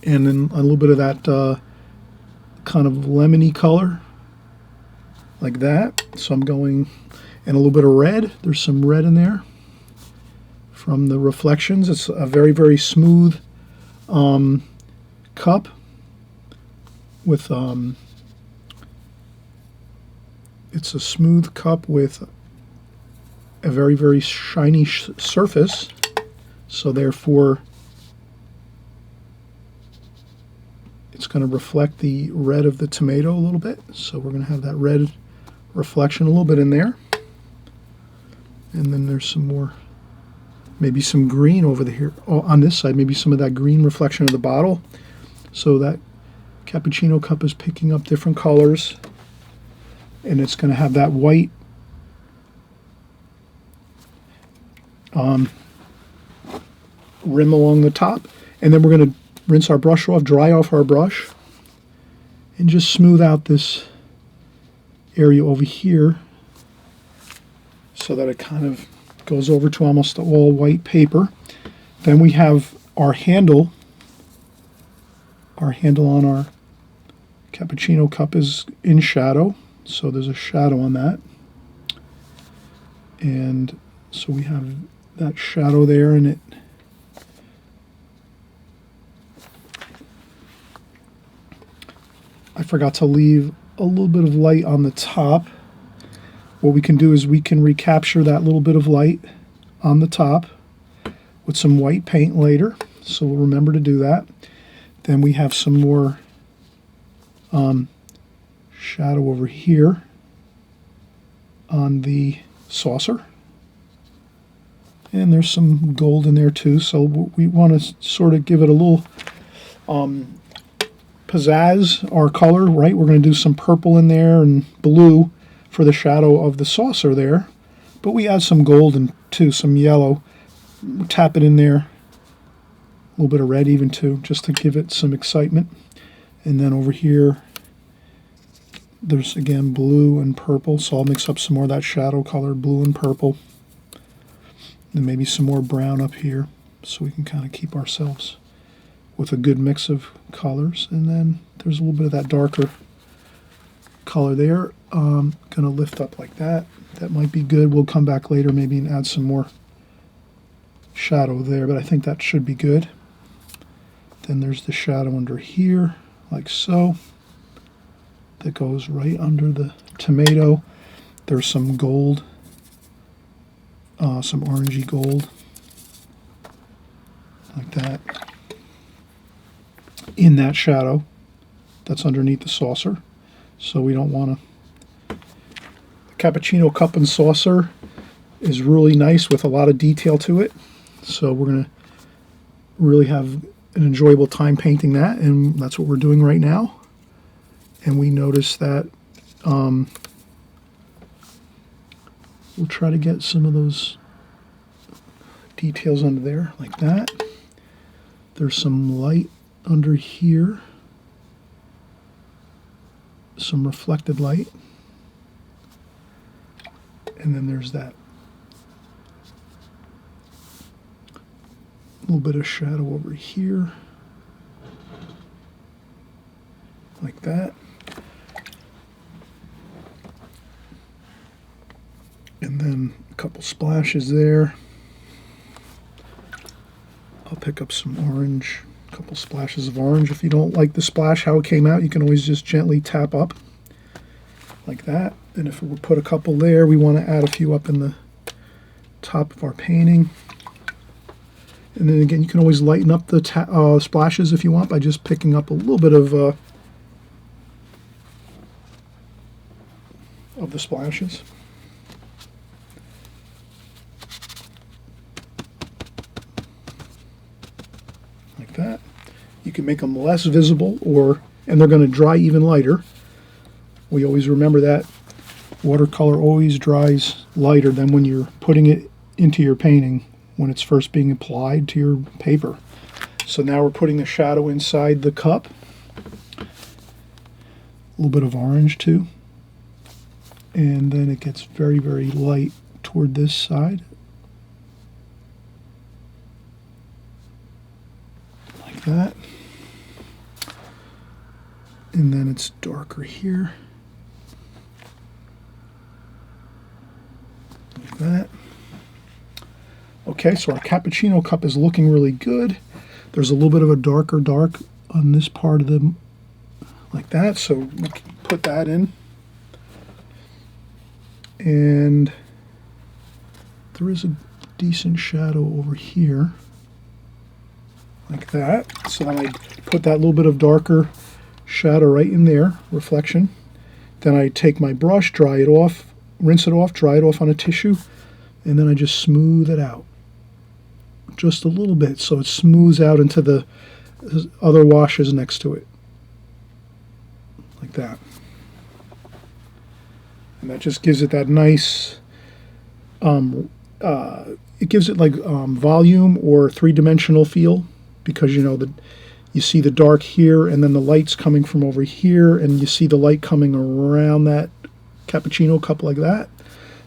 and then a little bit of that kind of lemony color like that. So I'm going, and a little bit of red. There's some red in there from the reflections. It's a very, very smooth cup with it's a smooth cup with a very, very shiny surface. So therefore, it's going to reflect the red of the tomato a little bit. So we're going to have that red reflection a little bit in there. And then there's some more, maybe some green over here. Oh, on this side, maybe some of that green reflection of the bottle. So that cappuccino cup is picking up different colors. And it's going to have that white rim along the top, and then we're going to rinse our brush off, dry off our brush, and just smooth out this area over here so that it kind of goes over to almost all white paper. Then we have our handle. Our handle on our cappuccino cup is in shadow, so there's a shadow on that. And so we have that shadow there, and it I forgot to leave a little bit of light on the top. What we can do is we can recapture that little bit of light on the top with some white paint later, so we'll remember to do that. Then we have some more shadow over here on the saucer. And there's some gold in there too, so we want to sort of give it a little pizzazz, our color, right? We're going to do some purple in there and blue for the shadow of the saucer there. But we add some gold and too, some yellow. Tap it in there. A little bit of red even too, just to give it some excitement. And then over here, there's again blue and purple, so I'll mix up some more of that shadow color, blue and purple. And maybe some more brown up here, so we can kind of keep ourselves with a good mix of colors. And then there's a little bit of that darker color there. Going to lift up like that. That might be good. We'll come back later maybe and add some more shadow there, but I think that should be good. Then there's the shadow under here, like so. That goes right under the tomato. There's some gold, some orangey gold, like that. in that shadow that's underneath the saucer. So we don't want to. The cappuccino cup and saucer is really nice with a lot of detail to it. So we're going to really have an enjoyable time painting that, and that's what we're doing right now. And we notice that we'll try to get some of those details under there like that. There's some light under here, some reflected light, and then there's that little bit of shadow over here like that. And then a couple splashes there. I'll pick up some orange, a couple splashes of orange. If you don't like the splash, how it came out, you can always just gently tap up like that. And if we put a couple there, we want to add a few up in the top of our painting. And then again, you can always lighten up the splashes if you want by just picking up a little bit of the splashes. Like that. You can make them less visible, and they're going to dry even lighter. We always remember that watercolor always dries lighter than when you're putting it into your painting when it's first being applied to your paper. So now we're putting the shadow inside the cup. A little bit of orange too. And then it gets very, very light toward this side. Like that. And then it's darker here. Like that. Okay, so our cappuccino cup is looking really good. There's a little bit of a darker dark on this part of the, like that, so we can put that in. And there is a decent shadow over here, like that. So then I put that little bit of darker shadow right in there, reflection. Then I take my brush, dry it off, rinse it off, dry it off on a tissue, and then I just smooth it out. Just a little bit, so it smooths out into the other washes next to it, like that. And that just gives it that nice, it gives it like volume or three-dimensional feel, because you know that you see the dark here, and then the light's coming from over here, and you see the light coming around that cappuccino cup like that.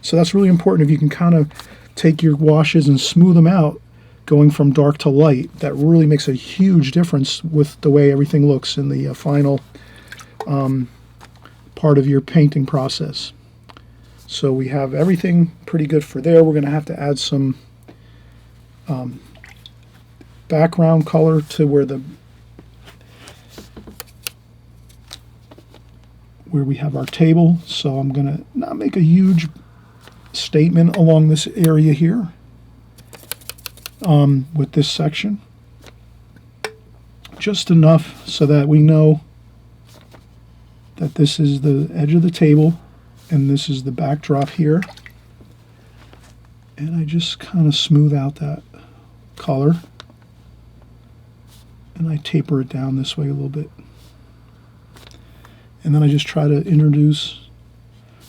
So that's really important. If you can kind of take your washes and smooth them out, going from dark to light, that really makes a huge difference with the way everything looks in the final part of your painting process. So we have everything pretty good for there. We're going to have to add some background color to where we have our table. So I'm going to not make a huge statement along this area here. With this section, just enough so that we know that this is the edge of the table and this is the backdrop here, and I just kind of smooth out that color and I taper it down this way a little bit, and then I just try to introduce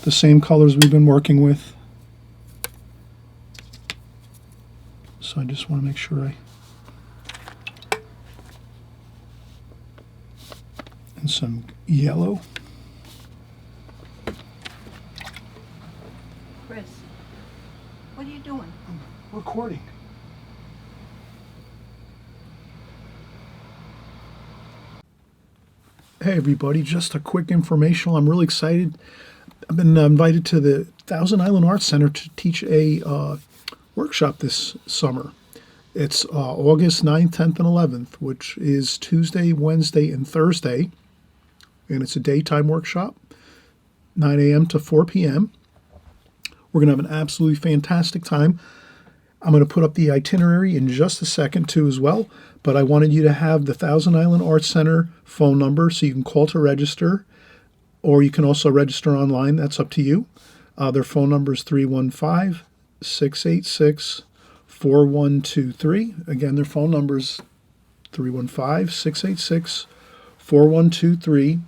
the same colors we've been working with. So I just want to make sure and some yellow. Chris, what are you doing? I'm recording. Hey everybody, just a quick informational. I'm really excited. I've been invited to the Thousand Island Arts Center to teach a workshop this summer. It's August 9th, 10th, and 11th, which is Tuesday, Wednesday, and Thursday. And it's a daytime workshop, 9 a.m. to 4 p.m. We're going to have an absolutely fantastic time. I'm going to put up the itinerary in just a second too as well, but I wanted you to have the Thousand Island Arts Center phone number so you can call to register, or you can also register online. That's up to you. Their phone number is 315-686-4123. Again, their phone number is 315-686-4123.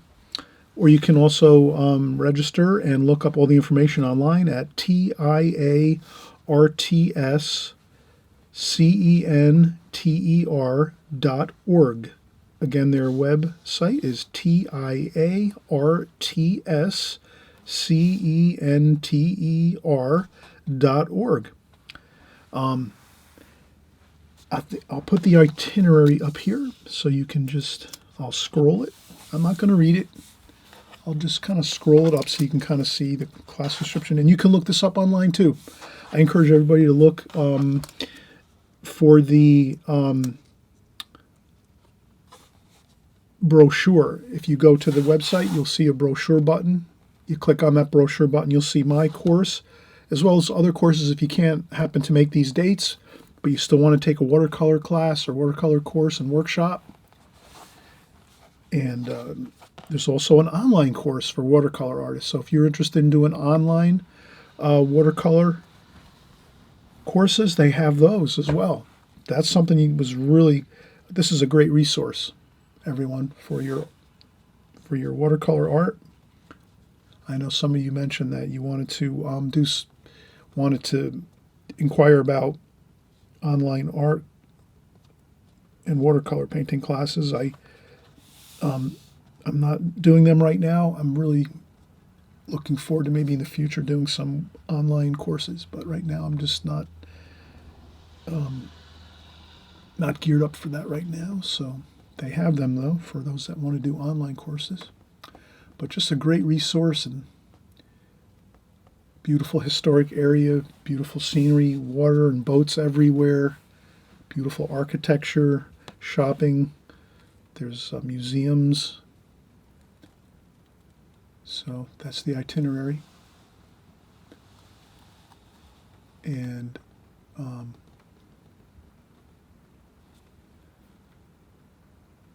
Or you can also register and look up all the information online at TIARTSCENTER.org. Again, their website is TIARTSCENTER.org. I'll put the itinerary up here so you can I'll scroll it. I'm not going to read it. I'll just kind of scroll it up so you can kind of see the class description. And you can look this up online too. I encourage everybody to look for the brochure. If you go to the website, you'll see a brochure button. You click on that brochure button, you'll see my course, as well as other courses if you can't happen to make these dates, but you still want to take a watercolor class or watercolor course and workshop. And there's also an online course for watercolor artists. So if you're interested in doing online watercolor courses, they have those as well. That's something this is a great resource, everyone, for your watercolor art. I know some of you mentioned that you wanted to inquire about online art and watercolor painting classes. I'm not doing them right now. I'm really looking forward to maybe in the future doing some online courses, but right now I'm just not geared up for that right now. So they have them though for those that want to do online courses. But just a great resource, and beautiful historic area, beautiful scenery, water and boats everywhere, beautiful architecture, shopping. There's museums. So that's the itinerary. And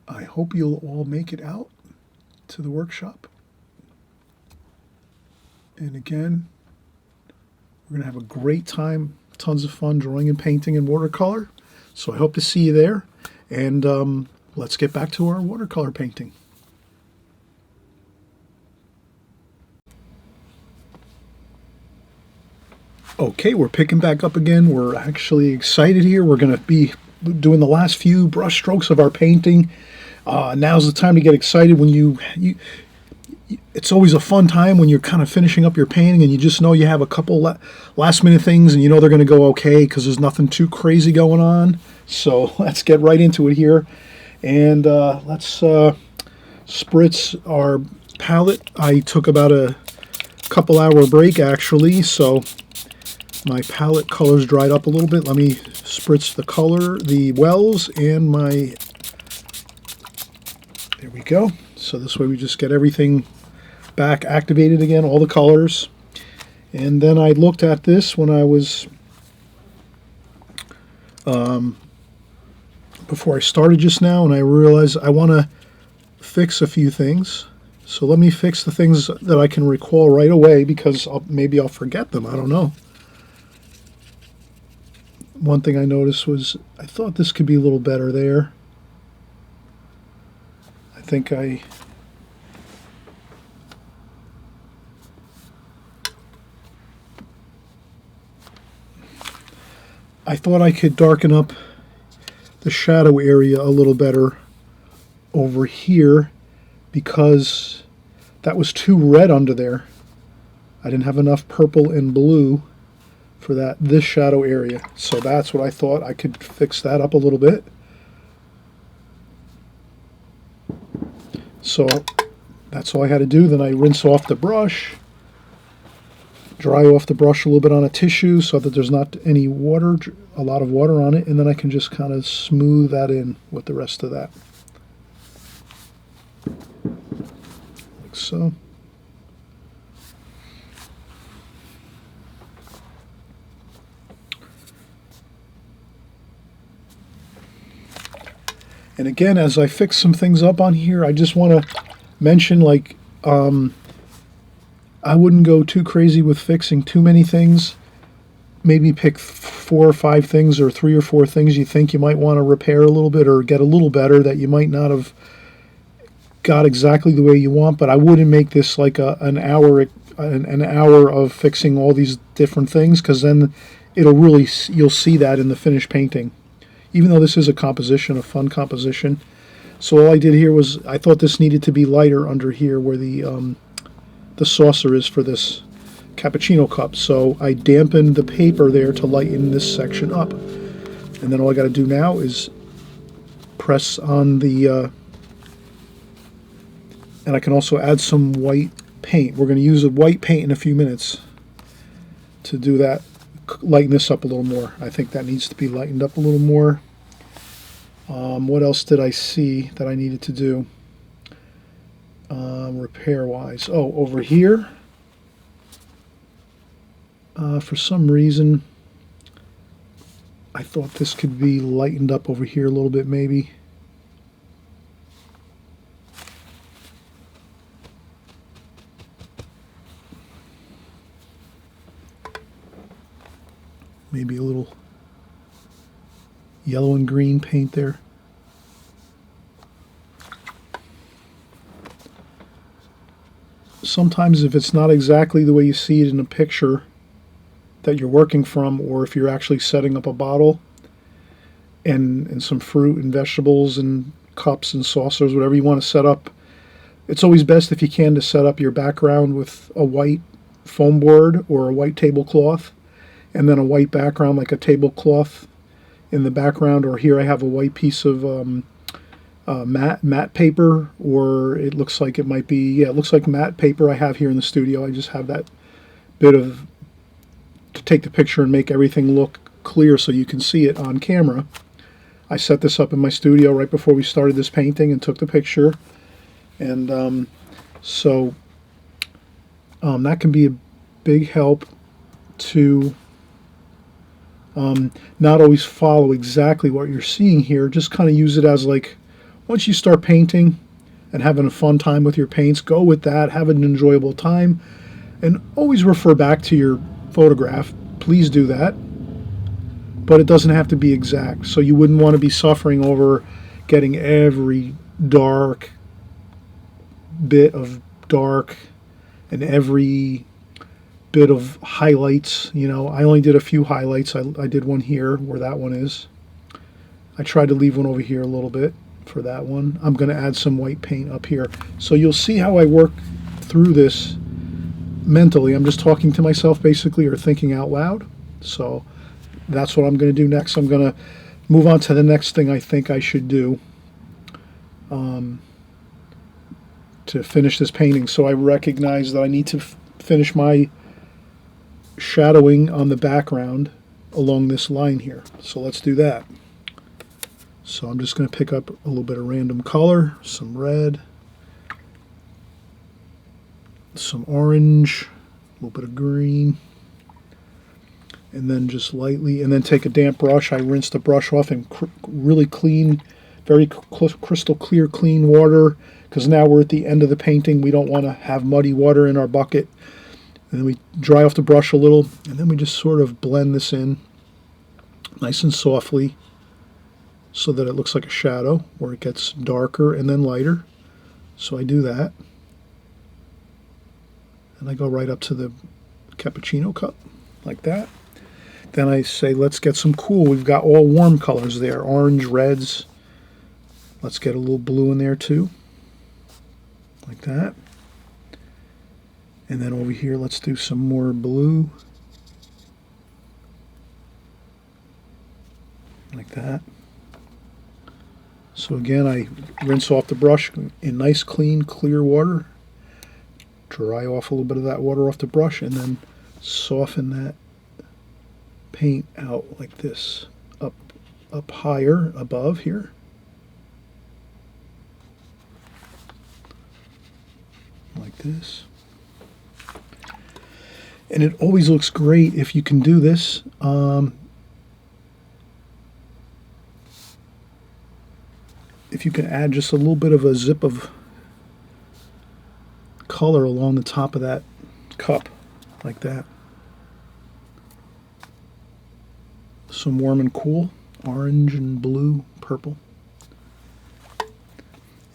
I hope you'll all make it out to the workshop. And again, we're going to have a great time, tons of fun drawing and painting in watercolor. So I hope to see you there. And let's get back to our watercolor painting. Okay, we're picking back up again. We're actually excited here. We're going to be doing the last few brush strokes of our painting. Now's the time to get excited when it's always a fun time when you're kind of finishing up your painting and you just know you have a couple last minute things and you know they're going to go okay because there's nothing too crazy going on. So let's get right into it here. And let's spritz our palette. I took about a couple hour break actually, so my palette colors dried up a little bit. Let me spritz the color, the wells, and there we go. So this way we just get everything back activated again, all the colors. And then I looked at this when I was, before I started just now, and I realized I want to fix a few things. So let me fix the things that I can recall right away because maybe I'll forget them. I don't know. One thing I noticed was I thought this could be a little better there. I think I thought I could darken up the shadow area a little better over here because that was too red under there. I didn't have enough purple and blue for this shadow area. So that's what I thought. I could fix that up a little bit. So that's all I had to do. Then I rinse off the brush, dry off the brush a little bit on a tissue so that there's not any water, a lot of water on it, and then I can just kind of smooth that in with the rest of that. Like so. And again, as I fix some things up on here, I just want to mention, like, I wouldn't go too crazy with fixing too many things. Maybe pick 4 or 5 things, or 3 or 4 things you think you might want to repair a little bit or get a little better that you might not have got exactly the way you want. But I wouldn't make this like an hour of fixing all these different things, because then you'll see that in the finished painting. Even though this is a composition, a fun composition. So all I did here was, I thought this needed to be lighter under here where the saucer is for this cappuccino cup. So I dampened the paper there to lighten this section up. And then all I got to do now is press on the, and I can also add some white paint. We're going to use a white paint in a few minutes to do that, lighten this up a little more. I think that needs to be lightened up a little more. What else did I see that I needed to do repair-wise? Oh, over here, for some reason, I thought this could be lightened up over here a little bit, maybe. Maybe a little yellow and green paint there. Sometimes if it's not exactly the way you see it in a picture that you're working from, or if you're actually setting up a bottle and some fruit and vegetables and cups and saucers, whatever you want to set up, it's always best if you can to set up your background with a white foam board or a white tablecloth, and then a white background like a tablecloth in the background. Or here I have a white piece of matte paper, or it looks like it might be, yeah, it looks like matte paper I have here in the studio. I just have that bit of, to take the picture and make everything look clear so you can see it on camera. I set this up in my studio right before we started this painting and took the picture. And that can be a big help to not always follow exactly what you're seeing here. Just kind of use it as, like, once you start painting and having a fun time with your paints, go with that, have an enjoyable time, and always refer back to your photograph. Please do that. But it doesn't have to be exact. So you wouldn't want to be suffering over getting every dark bit of dark and every bit of highlights. You know, I only did a few highlights. I did one here where that one is. I tried to leave one over here a little bit for that one. I'm going to add some white paint up here. So you'll see how I work through this mentally. I'm just talking to myself basically, or thinking out loud. So that's what I'm going to do next. I'm going to move on to the next thing I think I should do to finish this painting. So I recognize that I need to finish my shadowing on the background along this line here. So let's do that. So I'm just going to pick up a little bit of random color, some red, some orange, a little bit of green, and then just lightly, and then take a damp brush. I rinse the brush off in really clean, very crystal clear, clean water, because now we're at the end of the painting. We don't want to have muddy water in our bucket. And then we dry off the brush a little, and then we just sort of blend this in nice and softly so that it looks like a shadow, where it gets darker and then lighter. So I do that. And I go right up to the cappuccino cup, like that. Then I say, let's get some cool. We've got all warm colors there, orange, reds. Let's get a little blue in there too, like that. And then over here, let's do some more blue, like that. So again, I rinse off the brush in nice, clean, clear water, dry off a little bit of that water off the brush, and then soften that paint out like this, up higher above here. Like this. And it always looks great if you can do this. If if you can add just a little bit of a zip of color along the top of that cup, like that. Some warm and cool, orange and blue, purple.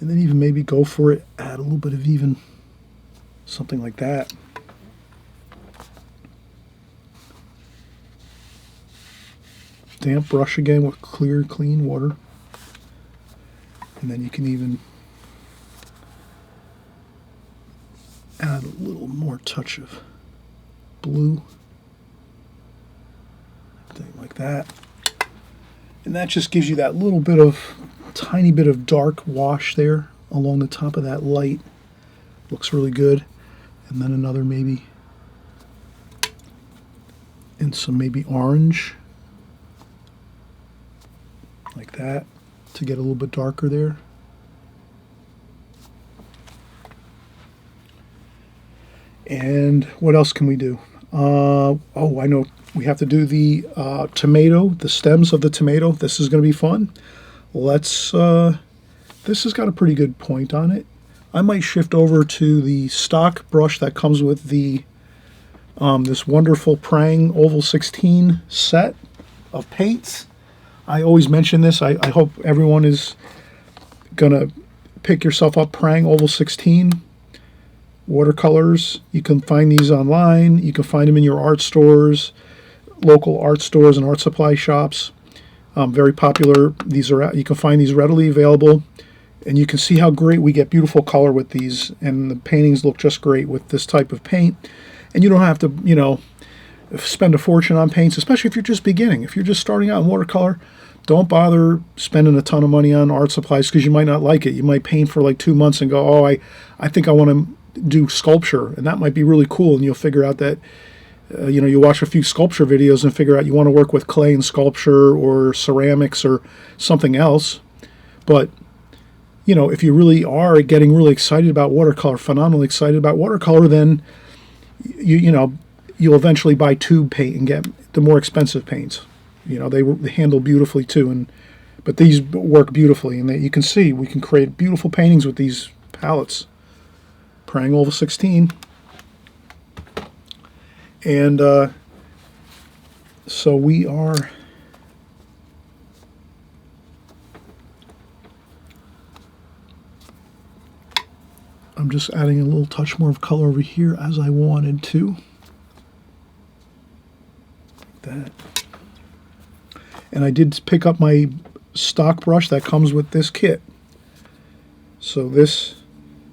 And then even maybe go for it, add a little bit of even something like that. Damp brush again with clear, clean water. And then you can even add a little more touch of blue. Thing like that. And that just gives you that little bit of, tiny bit of dark wash there along the top of that light. Looks really good. And then another maybe, and some maybe orange. Like that, to get a little bit darker there. And what else can we do? Oh, I know. We have to do the tomato, the stems of the tomato. This is going to be fun. Let's, this has got a pretty good point on it. I might shift over to the stock brush that comes with the this wonderful Prang Oval 16 set of paints. I always mention this. I hope everyone is going to pick yourself up Prang Oval 16 watercolors. You can find these online. You can find them in your art stores, local art stores and art supply shops. Very popular. These are, you can find these readily available, and you can see how great we get beautiful color with these, and the paintings look just great with this type of paint. And you don't have to, you know, spend a fortune on paints, especially if you're just beginning. If you're just starting out in watercolor, don't bother spending a ton of money on art supplies, because you might not like it. You might paint for like 2 months and go, oh, I think I want to do sculpture, and that might be really cool, and you'll figure out that you know, you watch a few sculpture videos and figure out you want to work with clay and sculpture or ceramics or something else. But you know, if you really are getting really excited about watercolor, phenomenally excited about watercolor, then you know, you'll eventually buy tube paint and get the more expensive paints. You know, they handle beautifully too, but these work beautifully, and you can see we can create beautiful paintings with these palettes. Prang Oval 16. And so we are I'm just adding a little touch more of color over here as I wanted to. Like that. And I did pick up my stock brush that comes with this kit. So this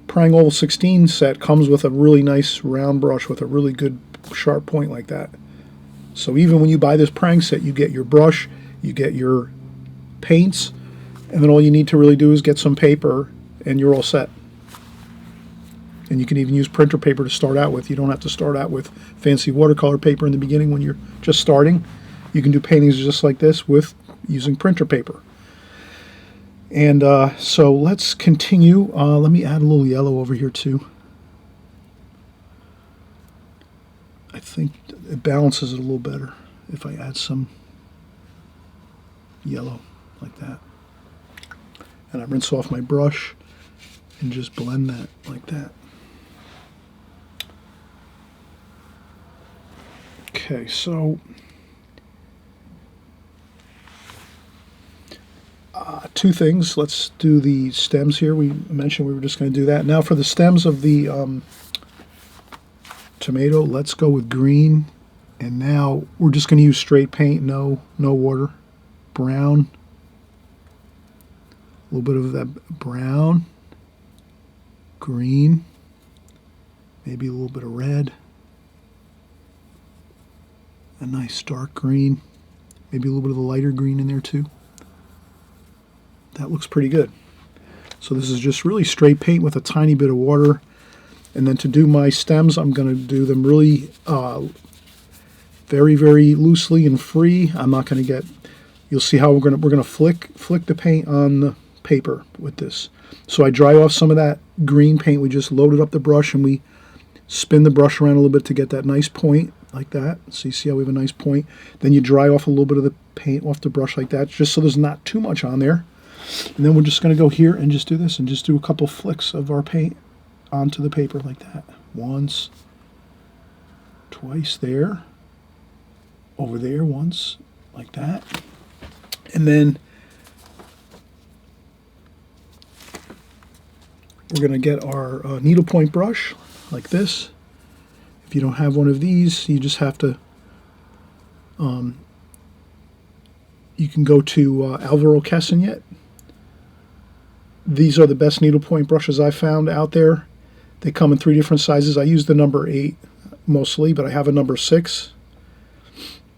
Prang Oval 16 set comes with a really nice round brush with a really good sharp point like that. So even when you buy this Prang set, you get your brush, you get your paints, and then all you need to really do is get some paper and you're all set. And you can even use printer paper to start out with. You don't have to start out with fancy watercolor paper in the beginning when you're just starting. You can do paintings just like this with using printer paper. And so let's continue. Let me add a little yellow over here too. I think it balances it a little better if I add some yellow like that. And I rinse off my brush and just blend that like that. Okay, so two things. Let's do the stems here. We mentioned we were just going to do that. Now for the stems of the tomato, let's go with green. And now we're just going to use straight paint, no water. Brown. A little bit of that brown. Green. Maybe a little bit of red. A nice dark green. Maybe a little bit of a lighter green in there too. That looks pretty good. So this is just really straight paint with a tiny bit of water. And then to do my stems, I'm going to do them really very, very loosely and free. I'm not going to get, you'll see how we're going to flick the paint on the paper with this. So I dry off some of that green paint. We just loaded up the brush and we spin the brush around a little bit to get that nice point like that. So you see how we have a nice point. Then you dry off a little bit of the paint off the brush like that, just so there's not too much on there. And then we're just going to go here and just do this and just do a couple flicks of our paint onto the paper like that. Once, twice there, over there once, like that. And then we're going to get our needlepoint brush like this. If you don't have one of these, you just have to, you can go to Alvaro Kessenyet. These are the best needlepoint brushes I've found out there. They come in 3 different sizes. I use the number 8 mostly, but I have a number 6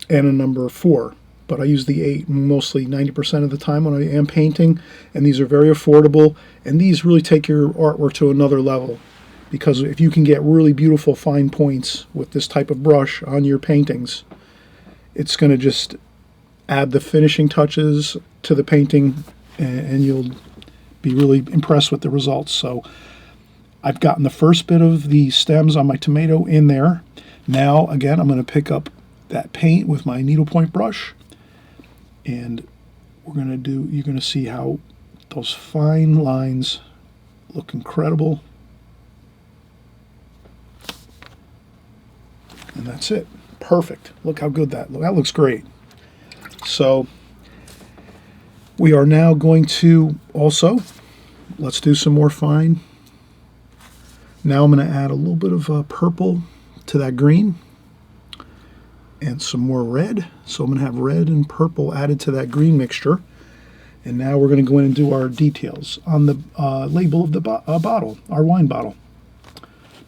and a number 4. But I use the 8 mostly 90% of the time when I am painting, and these are very affordable, and these really take your artwork to another level, because if you can get really beautiful fine points with this type of brush on your paintings, it's going to just add the finishing touches to the painting, and you'll be really impressed with the results. So I've gotten the first bit of the stems on my tomato in there. Now again, I'm going to pick up that paint with my needlepoint brush, and we're going to do, you're going to see how those fine lines look incredible. And that's it. Perfect. Look how good that looks great. So we are now going to also, let's do some more fine. Now I'm going to add a little bit of purple to that green and some more red. So I'm going to have red and purple added to that green mixture. And now we're going to go in and do our details on the label of the bottle, our wine bottle.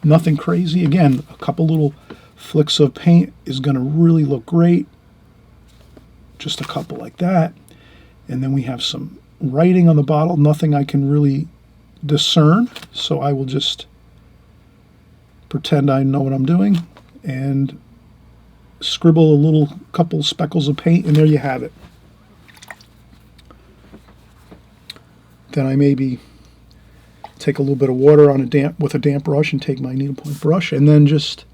Nothing crazy. Again, a couple little flicks of paint is going to really look great. Just a couple like that. And then we have some writing on the bottle, nothing I can really discern, so I will just pretend I know what I'm doing and scribble a little couple speckles of paint, and there you have it. Then I maybe take a little bit of water on with a damp brush and take my needlepoint brush and then just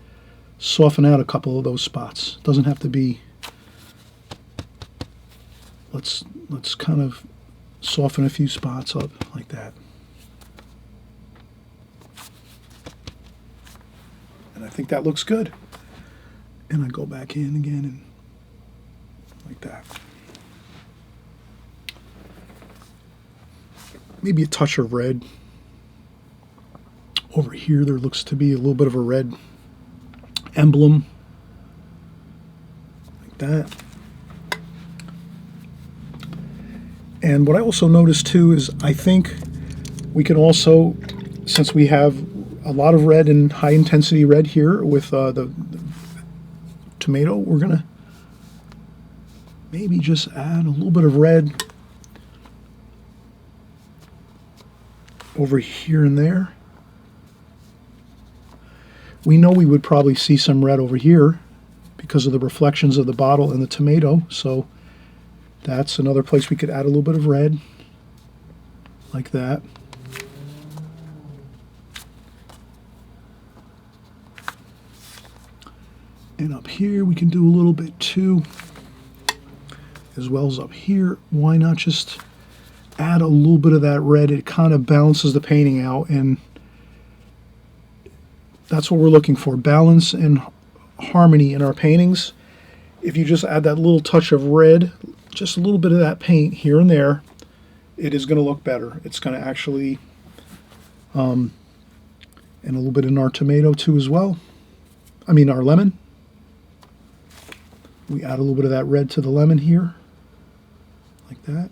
soften out a couple of those spots. Doesn't have to be. Let's kind of soften a few spots up like that. And I think that looks good. And I go back in again and like that. Maybe a touch of red. Over here there looks to be a little bit of a red emblem. Like that. And what I also noticed too is I think we can also, since we have a lot of red and high intensity red here with the tomato, we're going to maybe just add a little bit of red over here and there. We know we would probably see some red over here because of the reflections of the bottle and the tomato, so that's another place we could add a little bit of red, like that. And up here we can do a little bit too, as well as up here. Why not just add a little bit of that red? It kind of balances the painting out, and that's what we're looking for, balance and harmony in our paintings. If you just add that little touch of red, just a little bit of that paint here and there, it is going to look better. It's going to actually, and a little bit in our tomato too as well. I mean our lemon. We add a little bit of that red to the lemon here, like that.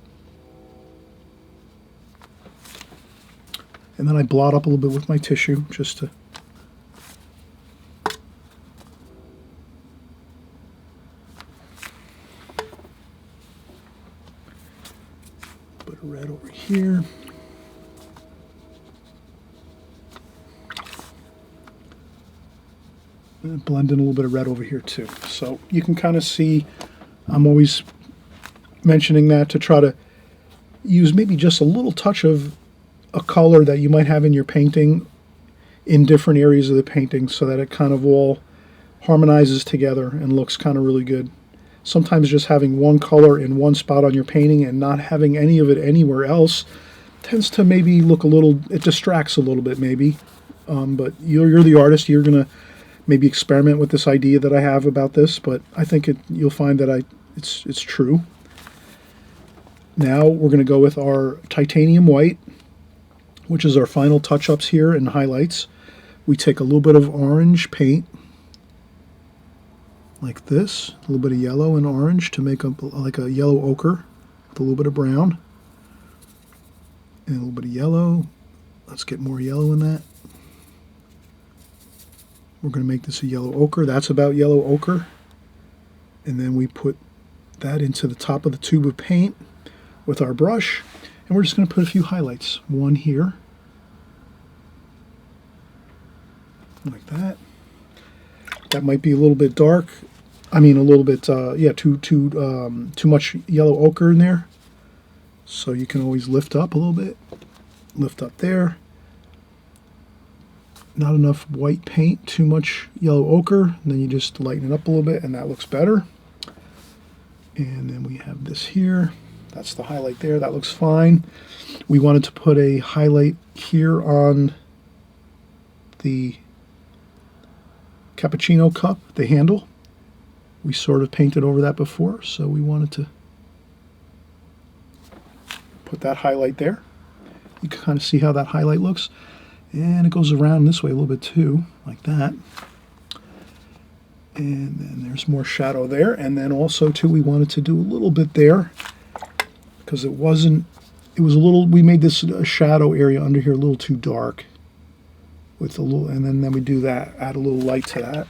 And then I blot up a little bit with my tissue just to put a red over here. And blend in a little bit of red over here too. So you can kind of see, I'm always mentioning that to try to use maybe just a little touch of a color that you might have in your painting in different areas of the painting so that it kind of all harmonizes together and looks kind of really good. sometimes just having one color in one spot on your painting and not having any of it anywhere else tends to maybe look a little, it distracts a little bit maybe. But you're the artist, you're going to maybe experiment with this idea that I have about this, but I think you'll find that it's true. Now we're going to go with our titanium white, which is our final touch-ups here and highlights. We take a little bit of orange paint, like this, a little bit of yellow and orange to make up like a yellow ochre with a little bit of brown, and a little bit of yellow. Let's get more yellow in that. We're going to make this a yellow ochre. That's about yellow ochre. And then we put that into the top of the tube of paint with our brush, and we're just going to put a few highlights. One here, like that. That might be a little bit dark. I mean, a little bit, yeah, too much yellow ochre in there. So you can always lift up a little bit. Lift up there. Not enough white paint, too much yellow ochre. And then you just lighten it up a little bit, and that looks better. And then we have this here. That's the highlight there. That looks fine. We wanted to put a highlight here on the cappuccino cup, the handle. We sort of painted over that before, so we wanted to put that highlight there. You can kind of see how that highlight looks. And it goes around this way a little bit too, like that. And then there's more shadow there. And then also too, we wanted to do a little bit there because it was a little, we made this shadow area under here a little too dark with a little, and then we do that, add a little light to that.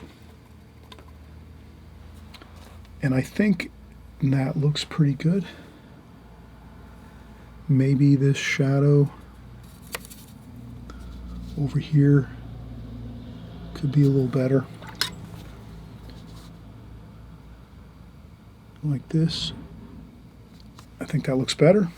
And I think that looks pretty good. Maybe this shadow over here could be a little better. Like this. I think that looks better.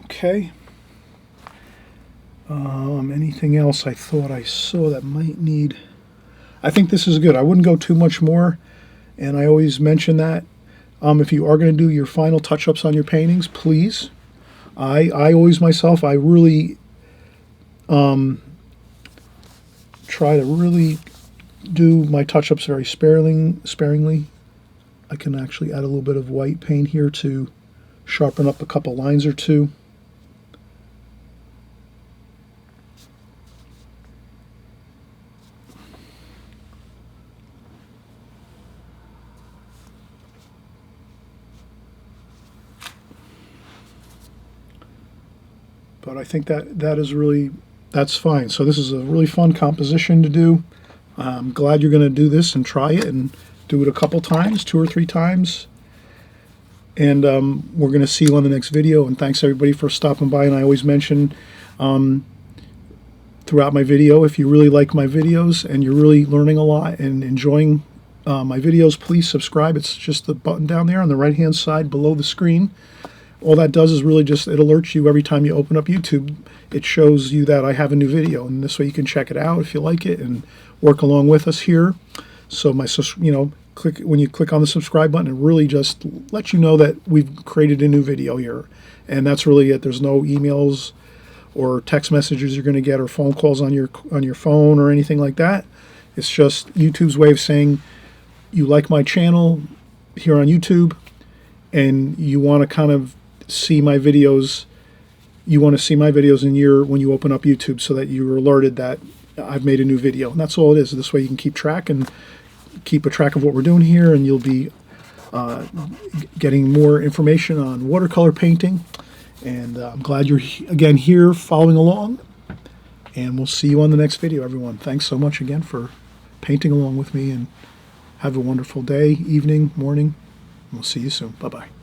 Okay. Anything else I thought I saw that might need... I think this is good. I wouldn't go too much more, and I always mention that. If you are going to do your final touch-ups on your paintings, please. I always myself, I really try to really do my touch-ups very sparingly. I can actually add a little bit of white paint here to sharpen up a couple lines or two. But I think that's fine. So this is a really fun composition to do. I'm glad you're going to do this and try it and do it a couple times, 2 or 3 times. And we're going to see you on the next video. And thanks everybody for stopping by. And I always mention throughout my video, if you really like my videos and you're really learning a lot and enjoying my videos, please subscribe. It's just the button down there on the right hand side below the screen. All that does is really just, it alerts you every time you open up YouTube. It shows you that I have a new video, and this way you can check it out if you like it and work along with us here. So when you click on the subscribe button, it really just lets you know that we've created a new video here. And that's really it. There's no emails or text messages you're going to get or phone calls on your phone or anything like that. It's just YouTube's way of saying you like my channel here on YouTube and you want to kind of see my videos. You want to see my videos when you open up YouTube so that you're alerted that I've made a new video. And that's all it is. This way you can keep track and keep a track of what we're doing here, and you'll be getting more information on watercolor painting. And I'm glad you're again here following along, and we'll see you on the next video, everyone. Thanks so much again for painting along with me, and have a wonderful day, evening, morning. We'll see you soon. Bye-bye.